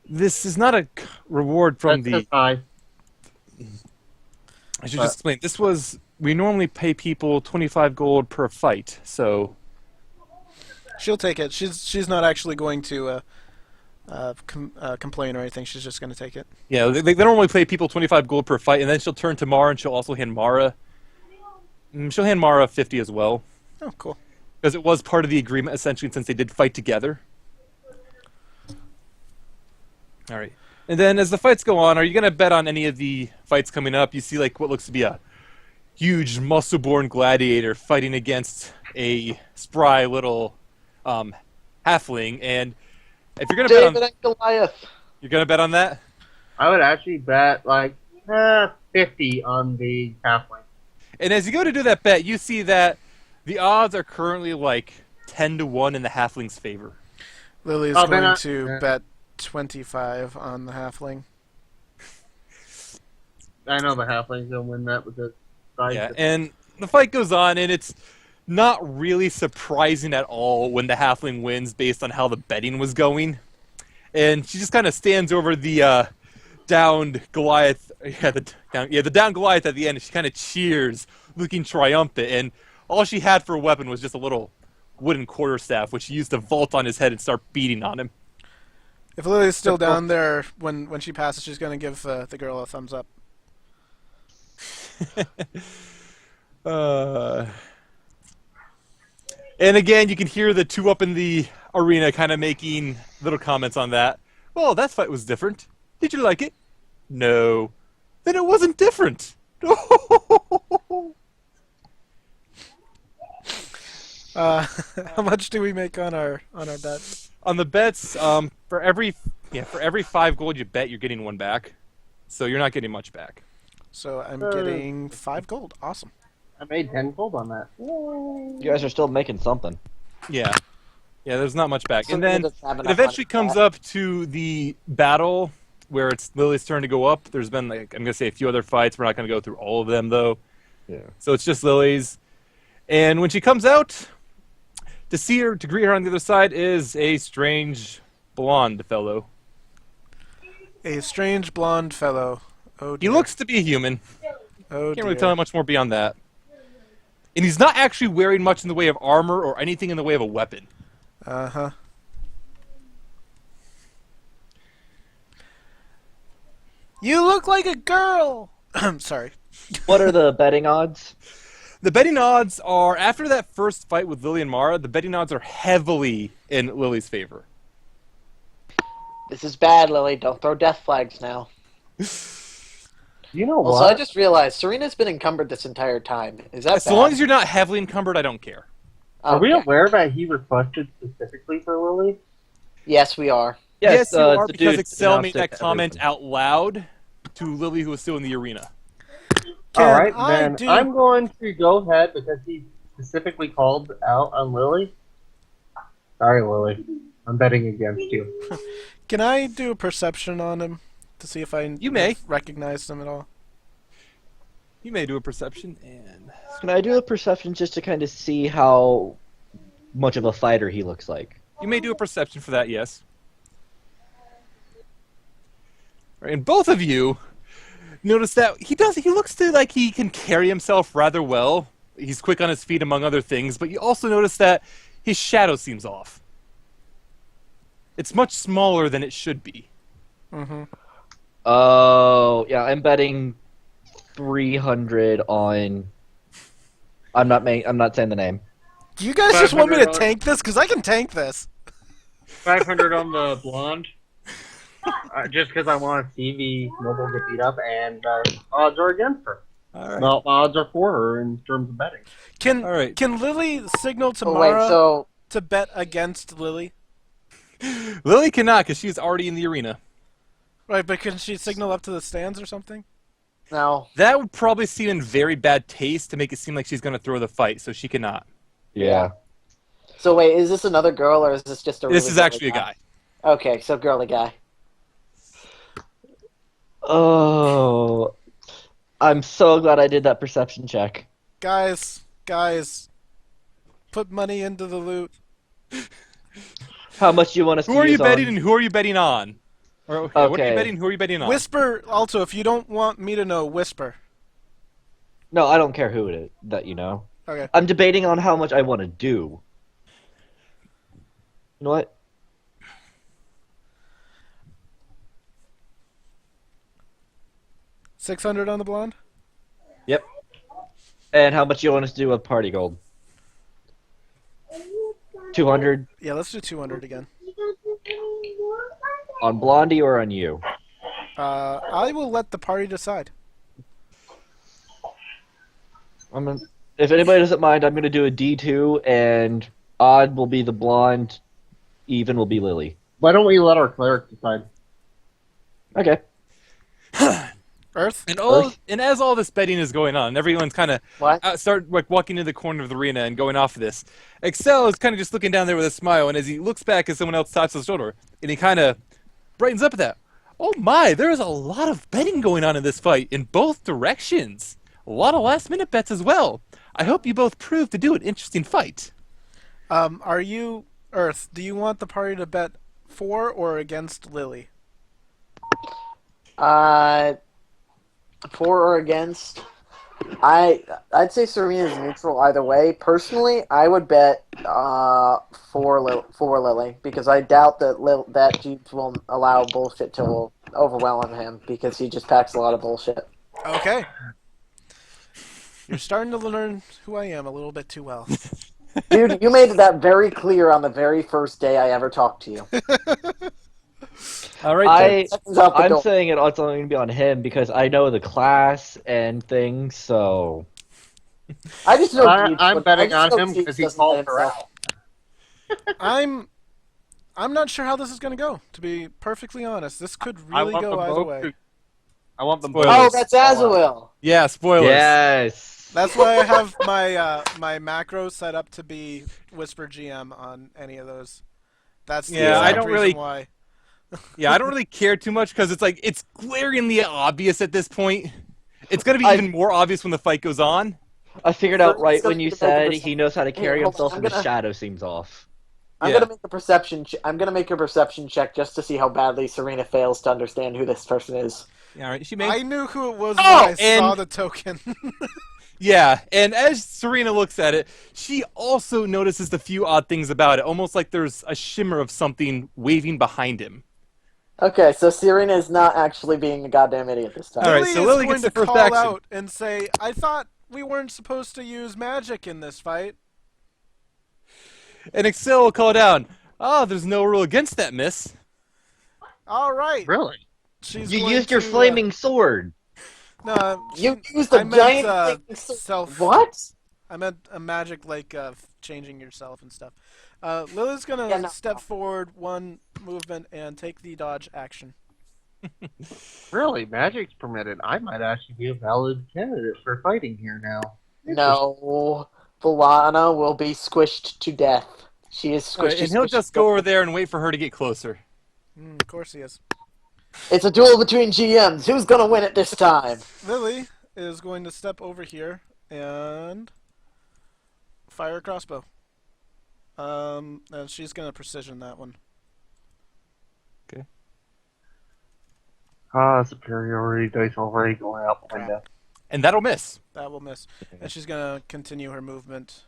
This is not a reward from That's high. I should just explain. We normally pay people 25 gold per fight, so She'll take it. She's not actually going to complain or anything. She's just going to take it. yeah, they normally pay people 25 gold per fight, and then she'll turn to Mara, and she'll also hand Mara. She'll hand Mara 50 as well, Oh, cool. because it was part of the agreement essentially, since they did fight together. All right, and then as the fights go on, are you going to bet on any of the fights coming up? You see, like, what looks to be a huge muscle-born gladiator fighting against a spry little halfling, and if you're going to bet on, and Goliath. you're going to bet on that. I would actually bet like 50 on the halfling. And as you go to do that bet, you see that the odds are currently like 10 to 1 in the halfling's favor. Lily is going to bet 25 on the halfling. I know the halfling's gonna win that because Yeah, and the fight goes on, and it's not really surprising at all when the halfling wins based on how the betting was going. And she just kind of stands over the downed Goliath. The downed Goliath at the end, and she kind of cheers, looking triumphant. And all she had for a weapon was just a little wooden quarterstaff, which she used to vault on his head and start beating on him. If Lily's still down there when she passes, she's going to give the girl a thumbs up. And again, you can hear the two up in the arena kind of making little comments on that. Well, that fight was different. Did you like it? No. Then it wasn't different. How much do we make on our bets? On the bets, for every 5 gold you bet, you're getting 1 back. So you're not getting much back. So I'm getting 5 gold. Awesome. I made 10 gold on that. You guys are still making something. Yeah. Yeah, there's not much back. So And then we'll just have it enough eventually money comes for up to the battle where it's Lily's turn to go up. There's been, like, I'm going to say a few other fights. We're not going to go through all of them, though. Yeah. So it's just Lily's. And when she comes out, to greet her on the other side is a strange blonde fellow. A strange blonde fellow. Oh He dear. looks to be a human. Oh Can't really tell much more beyond that. And he's not actually wearing much in the way of armor or anything in the way of a weapon. Uh-huh. You look like a girl! I'm sorry. What are the betting odds? The betting odds are, after that first fight with Lily and Mara, the betting odds are heavily in Lily's favor. This is bad, Lily. Don't throw death flags now. You know Also, I what? just realized Serena's been encumbered this entire time. Is that As bad? long as you're not heavily encumbered, I don't care. Are we Okay. aware that he requested specifically for Lily? Yes, we are. Yes, you are, the because dude Excel announced made that it to comment everyone. out loud to Lily, who was still in the arena. Can All right, I then do? I'm going to go ahead because he specifically called out on Lily. Sorry, Lily. I'm betting against you. Can I do a perception on him to see if I You may. recognize him at all? You may do a perception, and Can I do a perception just to kind of see how much of a fighter he looks like? you may do a perception for that, yes. Right, and both of you notice that he looks to like he can carry himself rather well. He's quick on his feet, among other things, but you also notice that his shadow seems off. It's much smaller than it should be. Mm-hmm. Oh, yeah, I'm betting 300 on. I'm not saying the name. Do you guys just want me to $500. tank this? Because I can tank this. 500 on the blonde. Just because I want to see the noble get beat up, and odds are against her. All right. Well, odds are for her in terms of betting. Can All right. Can Lily signal to Oh, Mara wait, so to bet against Lily? Lily cannot, because she's already in the arena. Right, but can she signal up to the stands or something? no. That would probably seem in very bad taste to make it seem like she's going to throw the fight, so she cannot. Yeah. So wait, is this another girl or is this just a? This really is girly actually a guy. Okay, so girly guy. Oh, I'm so glad I did that perception check. Guys, put money into the loot. How much do you want us Who to are you use betting, on? and who are you betting on? Or, okay, what are you Okay. betting? Who are you betting on? Whisper, Alto, if you don't want me to know, whisper. No, I don't care who it is that you know. Okay. I'm debating on how much I want to do. You know what? $600 on the blonde? Yep. And how much you want us to do with party gold? 200 Yeah, let's do 200 again. on Blondie or on you? I will let the party decide. If anybody doesn't mind, I'm gonna do a D2, and odd will be the blonde, even will be Lily. Why don't we let our cleric decide? Okay. Earth? And as all this betting is going on, everyone's kind of What? start like walking into the corner of the arena and going off of this. Excel is kind of just looking down there with a smile, and as he looks back, as someone else taps his shoulder, and he kind of brightens up at that. Oh my, there is a lot of betting going on in this fight in both directions. A lot of last-minute bets as well. I hope you both prove to do an interesting fight. Are you, Earth, do you want the party to bet for or against Lily? For or against? I'd say Serena's neutral either way. Personally, I would bet for Lily because I doubt that that Jeeves will allow bullshit to overwhelm him because he just packs a lot of bullshit. Okay. You're starting to learn who I am a little bit too well. Dude, you made that very clear on the very first day I ever talked to you. All right, I'm saying it's only going to be on him because I know the class and things, so... I just know I'm betting on him because he called her out. I'm not sure how this is going to go, to be perfectly honest. This could I really want go them either both way. to- I want them Spoilers. both. Oh, that's Azrael. Yeah, spoilers. Yes! That's why I have my macro set up to be Whisper GM on any of those. That's the Yeah, I exact don't reason really- why. Yeah, I don't really care too much because it's like it's glaringly obvious at this point. It's gonna be even more obvious when the fight goes on. I figured out First, right it's when gonna you be said like a he knows how to carry hold on, himself I'm and the gonna- shadow seems off. I'm Yeah. gonna make a perception. I'm gonna make a perception check just to see how badly Serena fails to understand who this person is. Yeah, all right. She made. I knew who it was Oh, when I saw and- the token. Yeah, and as Surina looks at it, she also notices the few odd things about it, almost like there's a shimmer of something waving behind him. Okay, so Serena is not actually being a goddamn idiot this time. All right, Lily so is Lily going gets the to first call action. out and say, "I thought we weren't supposed to use magic in this fight." And Excel will call down. Oh, there's no rule against that, miss. All right. Really? She's You going used your to, flaming sword! No, You used a I meant, giant thing. self. What? I meant a magic like changing yourself and stuff. Lily's gonna Yeah, no. step forward 1 movement and take the dodge action. Really, magic's permitted. I might actually be a valid candidate for fighting here now. No. Falana will be squished to death. She is All right, squished. and he'll just go over there and wait for her to get closer. Of course he is. It's a duel between GMs. Who's gonna win it this time? Lily is going to step over here and fire a crossbow. And she's gonna precision that one. Superiority dice already going out the window. And that'll miss. That will miss. And she's gonna continue her movement.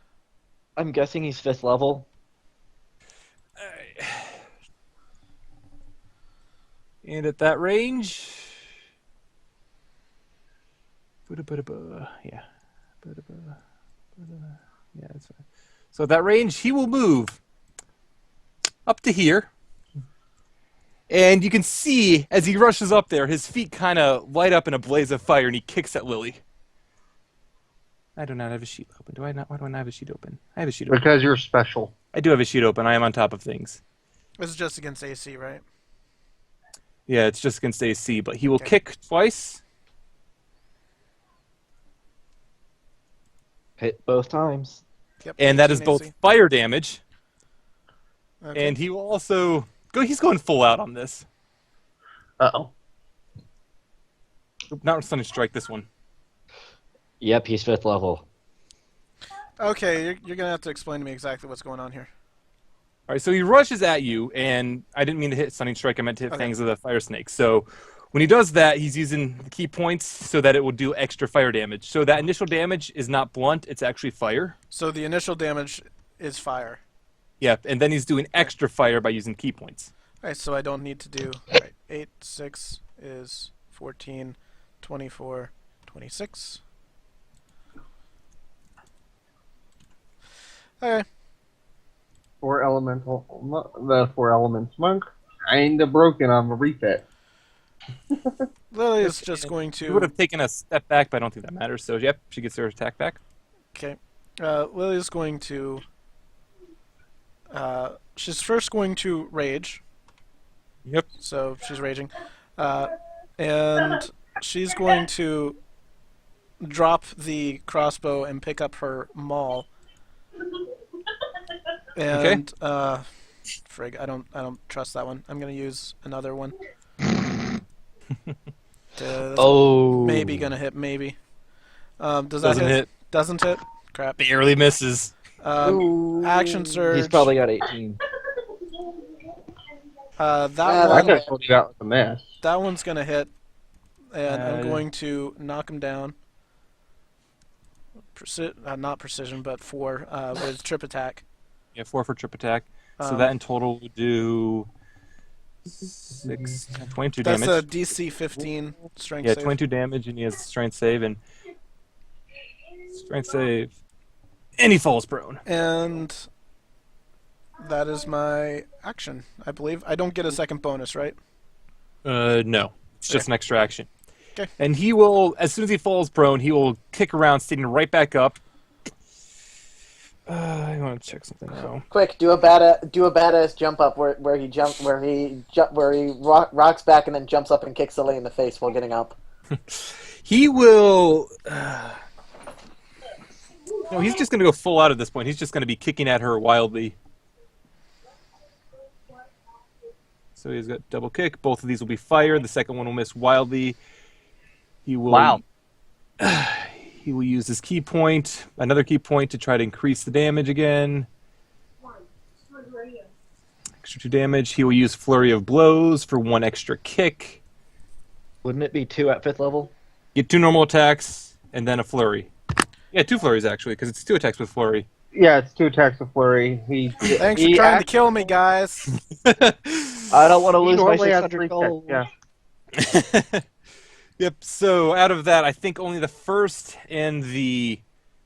I'm guessing he's 5th level. And at that range... Yeah. Yeah, that's fine. So at that range, he will move up to here. And you can see, as he rushes up there, his feet kind of light up in a blaze of fire, and he kicks at Lily. I do not have a sheet open. Do I not? Why do I not have a sheet open? I have a sheet open. Because you're special. I do have a sheet open. I am on top of things. This is just against AC, right? Yeah, it's just against AC, but he will kick twice. Hit both times. Yep. And that is 18 both AC. fire damage, Okay. and he will also go. He's going full out on this. Uh-oh. Not Stunning Strike, this one. Yep, he's 5th level. Okay, you're gonna have to explain to me exactly what's going on here. All right, so he rushes at you, and I didn't mean to hit Stunning Strike. I meant to hit Fangs of the Fire Snake. So when he does that, he's using the key points so that it will do extra fire damage. So that initial damage is not blunt; it's actually fire. So the initial damage is fire. Yeah, and then he's doing extra fire by using key points. Alright, so I don't need to do... Right, 8, 6 is 14, 24, 26. Okay. The 4 elements monk, kinda broken on the refit. Lily is just going He would to... have taken a step back, but I don't think that matters. So, yep, she gets her attack back. Okay. Lily is going to... she's first going to rage. Yep. So she's raging. And she's going to drop the crossbow and pick up her maul. And frig, I don't trust that one. I'm gonna use another one. Maybe gonna hit, maybe. Does that Doesn't hit. Doesn't hit? Crap. Barely misses. Action surge. He's probably got 18. I That could have told you that was a miss. That one's gonna hit, and I'm going to knock him down. Not precision, but 4 with trip attack. Yeah, 4 for trip attack. So that in total would do 22 damage. That's a DC 15 strength Yeah, save. 22 damage, and he has strength save, and he falls prone. And that is my action, I believe. I don't get a second bonus, right? No, it's just an extra action. Okay. And he will, as soon as he falls prone, he will kick around, standing right back up. I want to check something now. Quick, do a badass jump up where he rocks back and then jumps up and kicks Lily in the face while getting up. He will. No, he's just going to go full out at this point. He's just going to be kicking at her wildly. So he's got double kick. Both of these will be fire. The second one will miss wildly. He will. Wow. He will use his key point, another key point, to try to increase the damage again. Extra 2 damage. He will use Flurry of Blows for 1 extra kick. Wouldn't it be 2 at 5th level? Get 2 normal attacks, and then a Flurry. Yeah, 2 Flurries, actually, because it's 2 attacks with Flurry. Yeah, it's 2 attacks of flurry. Thanks for trying to kill me, guys. I don't want to lose my normally has 600 3 gold. Yeah. Yep, so out of that, I think only the first and the...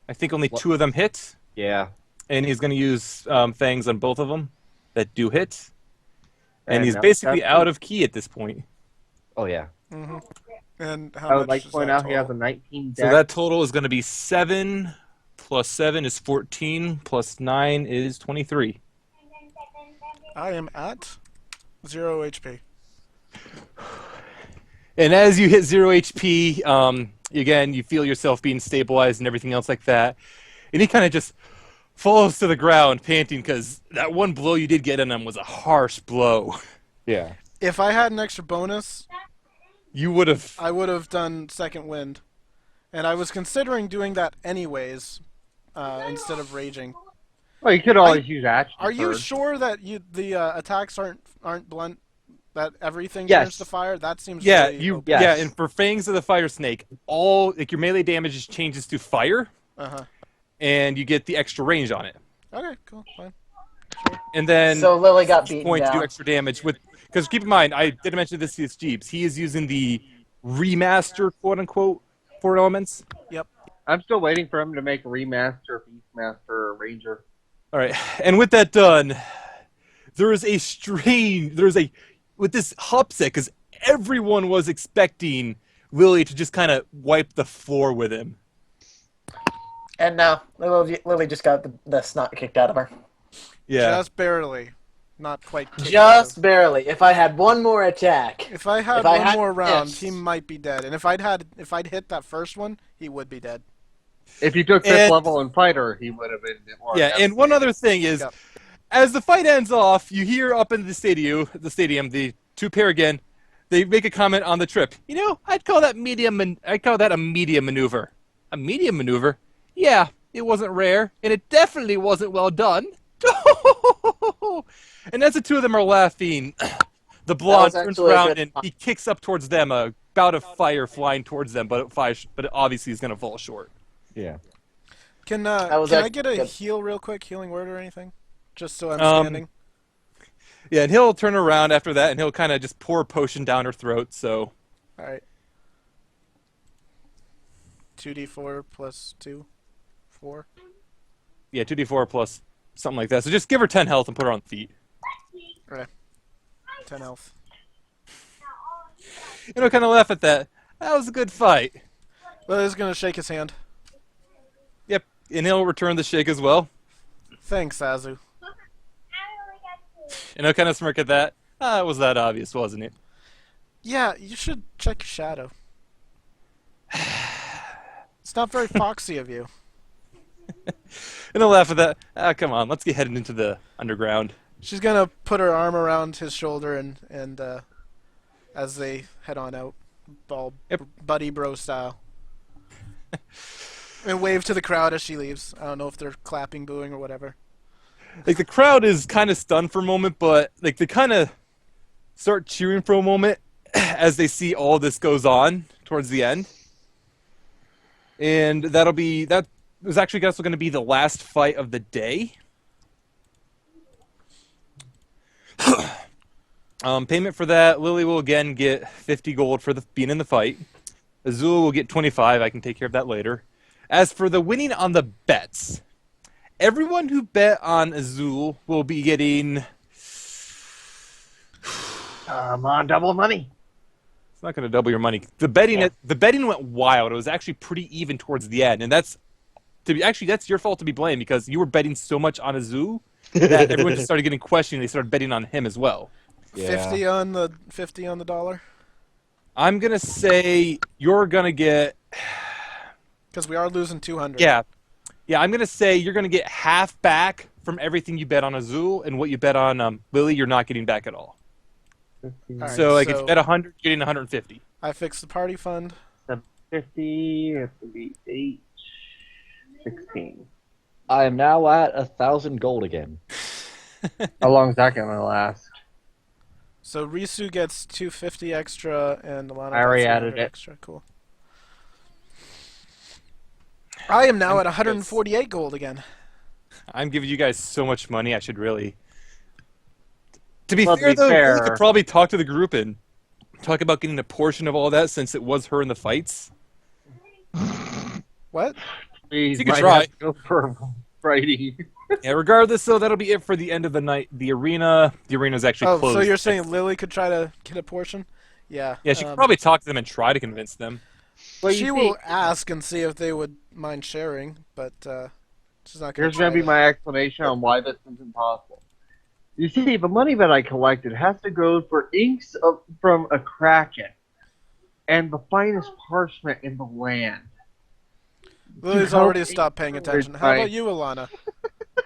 I think only 2 of them hit. Yeah. And he's going to use Fangs on both of them that do hit. And he's no, basically that's- out of key at this point. Oh, yeah. Mm-hmm. And how I would much like to is point that out he has a total? 19 So deck. that total is going to be 7 plus 7 is 14 plus 9 is 23. I am at 0 HP. And as you hit 0 HP, again, you feel yourself being stabilized and everything else like that. And he kind of just falls to the ground, panting, because that one blow you did get on him was a harsh blow. Yeah. If I had an extra bonus, You would have. I would have done Second Wind. And I was considering doing that anyways, instead of raging. Well, you could always use action. Are you first. sure that the attacks aren't blunt? That everything Yes. turns to fire? That seems Yeah, really you. OP. Yes. Yeah, and for Fangs of the Fire Snake, all like your melee damage changes to fire, Uh-huh. and you get the extra range on it. Okay, cool, fine. And then So Lily got each beaten point to do down. extra damage with. Because keep in mind, I did mention this to Jeeps. He is using the remaster, quote unquote, for elements. I'm still waiting for him to make Remaster, Beastmaster, or Ranger. All right, and with that done, with this upset because everyone was expecting Lily to just kind of wipe the floor with him. And now Lily just got the snot kicked out of her. Yeah, Just barely. Not quite. kicked Just out. barely. If I had one more attack. If I had if I one had more round, missed- he might be dead. And if I'd hit that first one, he would be dead. If you took 5th And- level in Fighter, he would have been more. yeah. And one other thing is, Yep. as the fight ends off, you hear up in the stadium, the two pair again. They make a comment on the trip. You know, I'd call that a medium maneuver. A medium maneuver? Yeah, it wasn't rare, and it definitely wasn't well done. And as the two of them are laughing, the blonde was turns actually a around good and fight. he kicks up towards them, a bout of fire flying towards them, but it obviously is going to fall short. Yeah. Can was can I actually get a good. heal real quick? Healing word or anything? Just so I'm Um, standing. Yeah, and he'll turn around after that, and he'll kind of just pour a potion down her throat, so... All right. 2d4 plus 2, 4. Yeah, 2d4 plus something like that. So just give her 10 health and put her on feet. 10 health. You know, kind of laugh at that. That was a good fight. Well, he's gonna shake his hand. Yep, and he'll return the shake as well. Thanks, Azu. And he'll kind of smirk at that. Ah, it was that obvious, wasn't it? Yeah, you should check your shadow. It's not very foxy of you. And he'll laugh at that. Ah, come on, let's get headed into the underground. She's gonna put her arm around his shoulder and as they head on out, all Yep. buddy bro style, and wave to the crowd as she leaves. I don't know if they're clapping, booing, or whatever. Like, the crowd is kind of stunned for a moment, but, like, they kind of start cheering for a moment as they see all this goes on towards the end. And that was actually also going to be the last fight of the day. Payment for that, Lily will again get 50 gold for being in the fight. Azul will get 25. I can take care of that later. As for the winning on the bets, everyone who bet on Azul will be getting... Come on, double money. It's not going to double your money. The betting went wild. It was actually pretty even towards the end, and that's your fault to be blamed because you were betting so much on Azul that everyone just started getting questioned. They started betting on him as well. Yeah. 50 on the dollar, I'm gonna say you're gonna get. because we are losing 200. Yeah. I'm gonna say you're gonna get half back from everything you bet on Azul, and what you bet on Lily, you're not getting back at all. All right, So, like, if you bet 100, you're getting 150. I fixed the party fund. 50, it would be 8, 16. I am now at 1,000 gold again. How long is that going to last? So Risu gets 250 extra, and Elana I already gets added 100 it. extra. Cool. I am now at 148 gold again. I'm giving you guys so much money. I should really. To be Well, fair, to be though, fair- we could probably talk to the group and talk about getting a portion of all that since it was her in the fights. What? Please, You can might try. have to go for Friday. Yeah, regardless, though, that'll be it for the end of the night. The arena's actually Oh, closed. so you're saying Lily could try to get a portion? Yeah. Yeah, she could probably talk to them and try to convince them. Well, she you will see, ask and see if they would mind sharing, but she's not going here's going to be my explanation on why this is impossible. You see, the money that I collected has to go for inks from a kraken and the finest parchment in the land. Lily's help already stopped paying attention. How my- about you, Elana?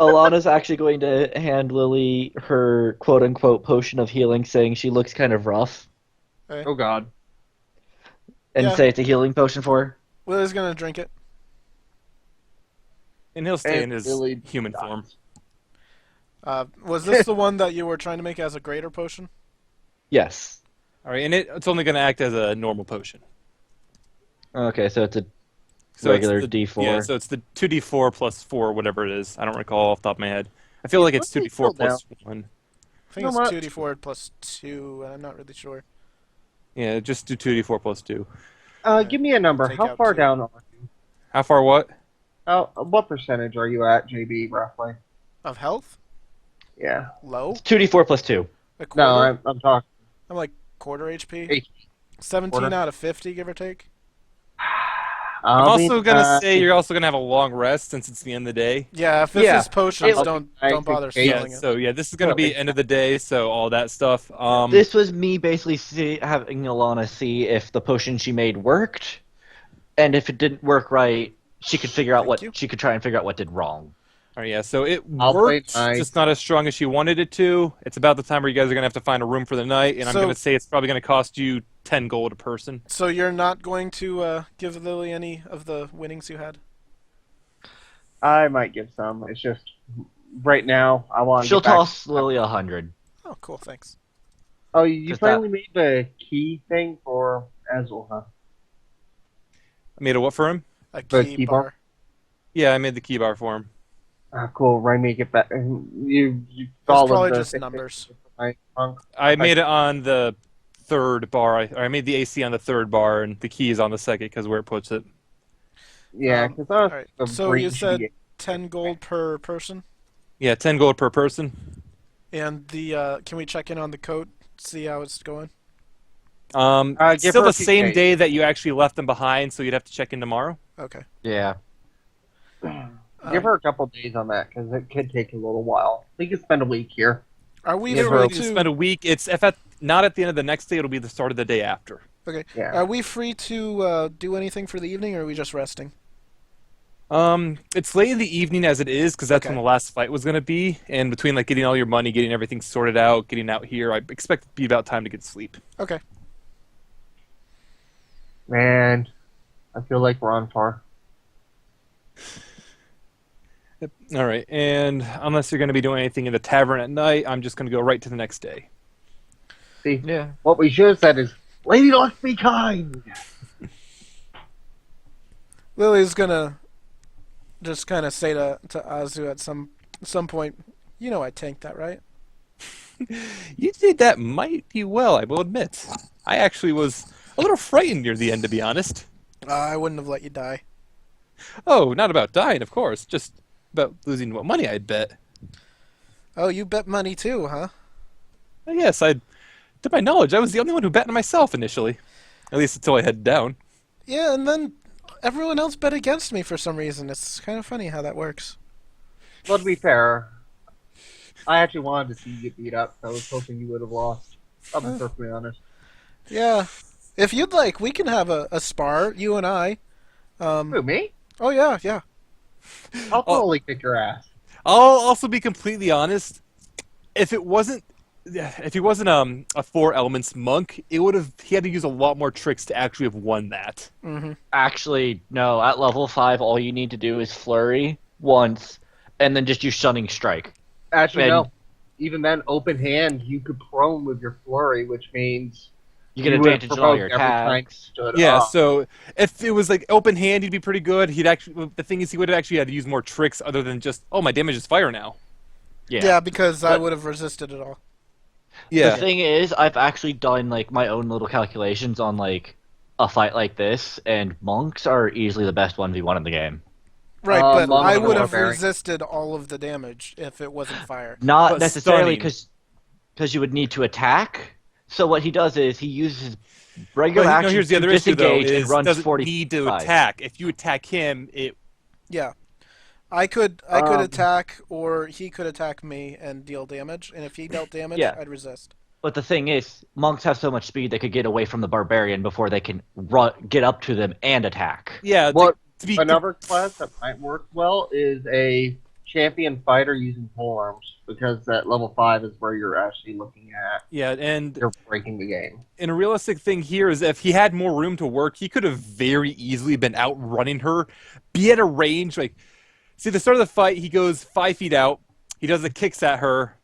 Alana's actually going to hand Lily her quote-unquote potion of healing, saying she looks kind of rough, Oh God. and Yeah. say it's a healing potion for her. Lily's going to drink it. And he'll stay in And his Lily human form. Was this the one that you were trying to make as a greater potion? Yes. All right, and it's only going to act as a normal potion. Okay, so it's a So regular it's the, D4. Yeah, so it's the 2d4 plus 4, whatever it is. I don't recall off the top of my head. I feel like it's What's 2d4 it plus 1. I think No, it's what? 2d4 plus 2, and I'm not really sure. Yeah, just do 2d4 plus 2. Give me a number. Take How out far 2. down are you? How far what? What percentage are you at, JB, roughly? Of health? Yeah. Low? It's 2d4 plus 2. A quarter? No, I'm talking. I'm like quarter HP. HP. 17 Quarter. out of 50, give or take. I'm also going to say you're also going to have a long rest since it's the end of the day. Yeah, if this Yeah. is potions, It- don't I bother think- Yeah, selling it. so yeah, this is going to be end of the day, so all that stuff. This was me basically having Alana see if the potion she made worked, and if it didn't work right, she could figure out Thank you. she could try and figure out what did wrong. All right, yeah, so it I'll play worked, nice. just not as strong as she wanted it to. It's about the time where you guys are going to have to find a room for the night, and I'm So- going to say it's probably going to cost you 10 gold a person. So you're not going to give Lily any of the winnings you had? I might give some. It's just right now I want. She'll toss Lily 100. Oh, cool, thanks. Oh, you Just finally made the key thing for Azul, huh? I made a what for him? A The key key bar. bar? Yeah, I made the key bar for him. Ah, cool. Right, make it back. You It's followed probably the just numbers. my punk. I made it on the third bar. I made the AC on the third bar, and the key is on the second because where it puts it. Yeah, because I was Alright, the so brain you said should 10 gold per person? Yeah, 10 gold per person. And the can we check in on the coat, see how it's going? It's give still her the a few same days. day that you actually left them behind, so you'd have to check in tomorrow. Okay. Yeah. Give her a couple days on that because it could take a little while. We could spend a week here. Are we You Give free her a- need to to spend a week. It's if at, not at the end of the next day, it'll be the start of the day after. Okay. Yeah. Are we free to do anything for the evening, or are we just resting? It's late in the evening as it is, because that's Okay. when the last fight was going to be. And between like getting all your money, getting everything sorted out, getting out here, I expect it to be about time to get sleep. Okay. Man, I feel like we're on par. All right, and unless you're going to be doing anything in the tavern at night, I'm just going to go right to the next day. See, Yeah. what we should have said is, "Lady, let's be kind." Lily's gonna just kind of say to Azu at some point, you know I tanked that, right? You did that mighty well, I will admit. I actually was a little frightened near the end, to be honest. I wouldn't have let you die. Oh, not about dying, of course, just about losing what money I'd bet. Oh, you bet money too, huh? Yes, to my knowledge, I was the only one who bet on myself initially. At least until I headed down. Yeah, and then everyone else bet against me for some reason. It's kind of funny how that works. Well, to be fair, I actually wanted to see you get beat up. So I was hoping you would have lost. I'll be perfectly honest. Yeah. If you'd like, we can have a spar, you and I. Who, me? Oh, yeah, yeah. I'll totally kick your ass. I'll also be completely honest. If he wasn't a 4 elements monk, he had to use a lot more tricks to actually have won that. Mm-hmm. Actually, no. At level 5, all you need to do is flurry once, and then just use Stunning Strike. Actually, And- no. Even then, open hand, you could prone with your flurry, which means You get would have advantage on all your provoked every time you attacks. stood Yeah, up. so if it was like open hand, he'd be pretty good. The thing is, he would have actually had to use more tricks other than just, oh, my damage is fire now. Yeah, because I But- would have resisted it all. The thing is, I've actually done like my own little calculations on like a fight like this, and monks are easily the best 1v1 in the game. Right, but Monk I and would have Barbarian. resisted all of the damage if it wasn't fire. Not But necessarily stunning. because you would need to attack. So what he does is he uses regular But action here's the to other issue, though, disengage and is runs doesn't 40 need to 45. attack. If you attack him, it Yeah. I could attack, or he could attack me and deal damage, and if he dealt damage, Yeah. I'd resist. But the thing is, monks have so much speed they could get away from the barbarian before they can get up to them and attack. yeah. What to be another class that might work well is a champion fighter using polearms, because at level 5 is where you're actually looking at yeah, and you're breaking the game. and a realistic thing here is if he had more room to work, he could have very easily been outrunning her, be at a range like. See, the start of the fight, he goes 5 feet out, he does the kicks at her,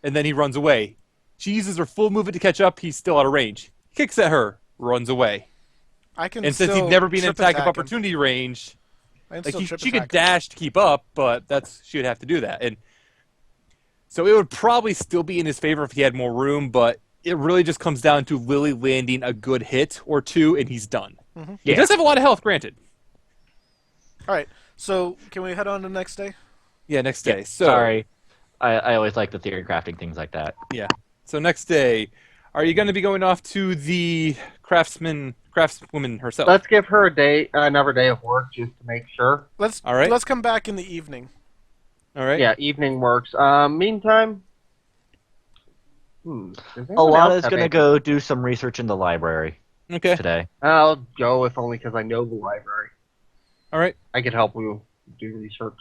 and then he runs away. She uses her full movement to catch up, he's still out of range. Kicks at her, runs away. I can And since still he'd never been in trip attack of him. opportunity range, I can like still she trip could attack him. dash to keep up, but she would have to do that. And so it would probably still be in his favor if he had more room, but it really just comes down to Lily landing a good hit or two, and he's done. Mhm. He does have a lot of health, granted. All right, so can we head on to the next day? Yeah, next day. So, Sorry. I always like the theory crafting things like that. Yeah. So next day, are you going to be going off to the craftswoman herself? Let's give her another day of work just to make sure. All right. Let's come back in the evening. All right. Yeah, evening works. Meantime, does anyone else Alana's have going to anything? go do some research in the library Okay. today. I'll go if only because I know the library. All right. I could help you do research.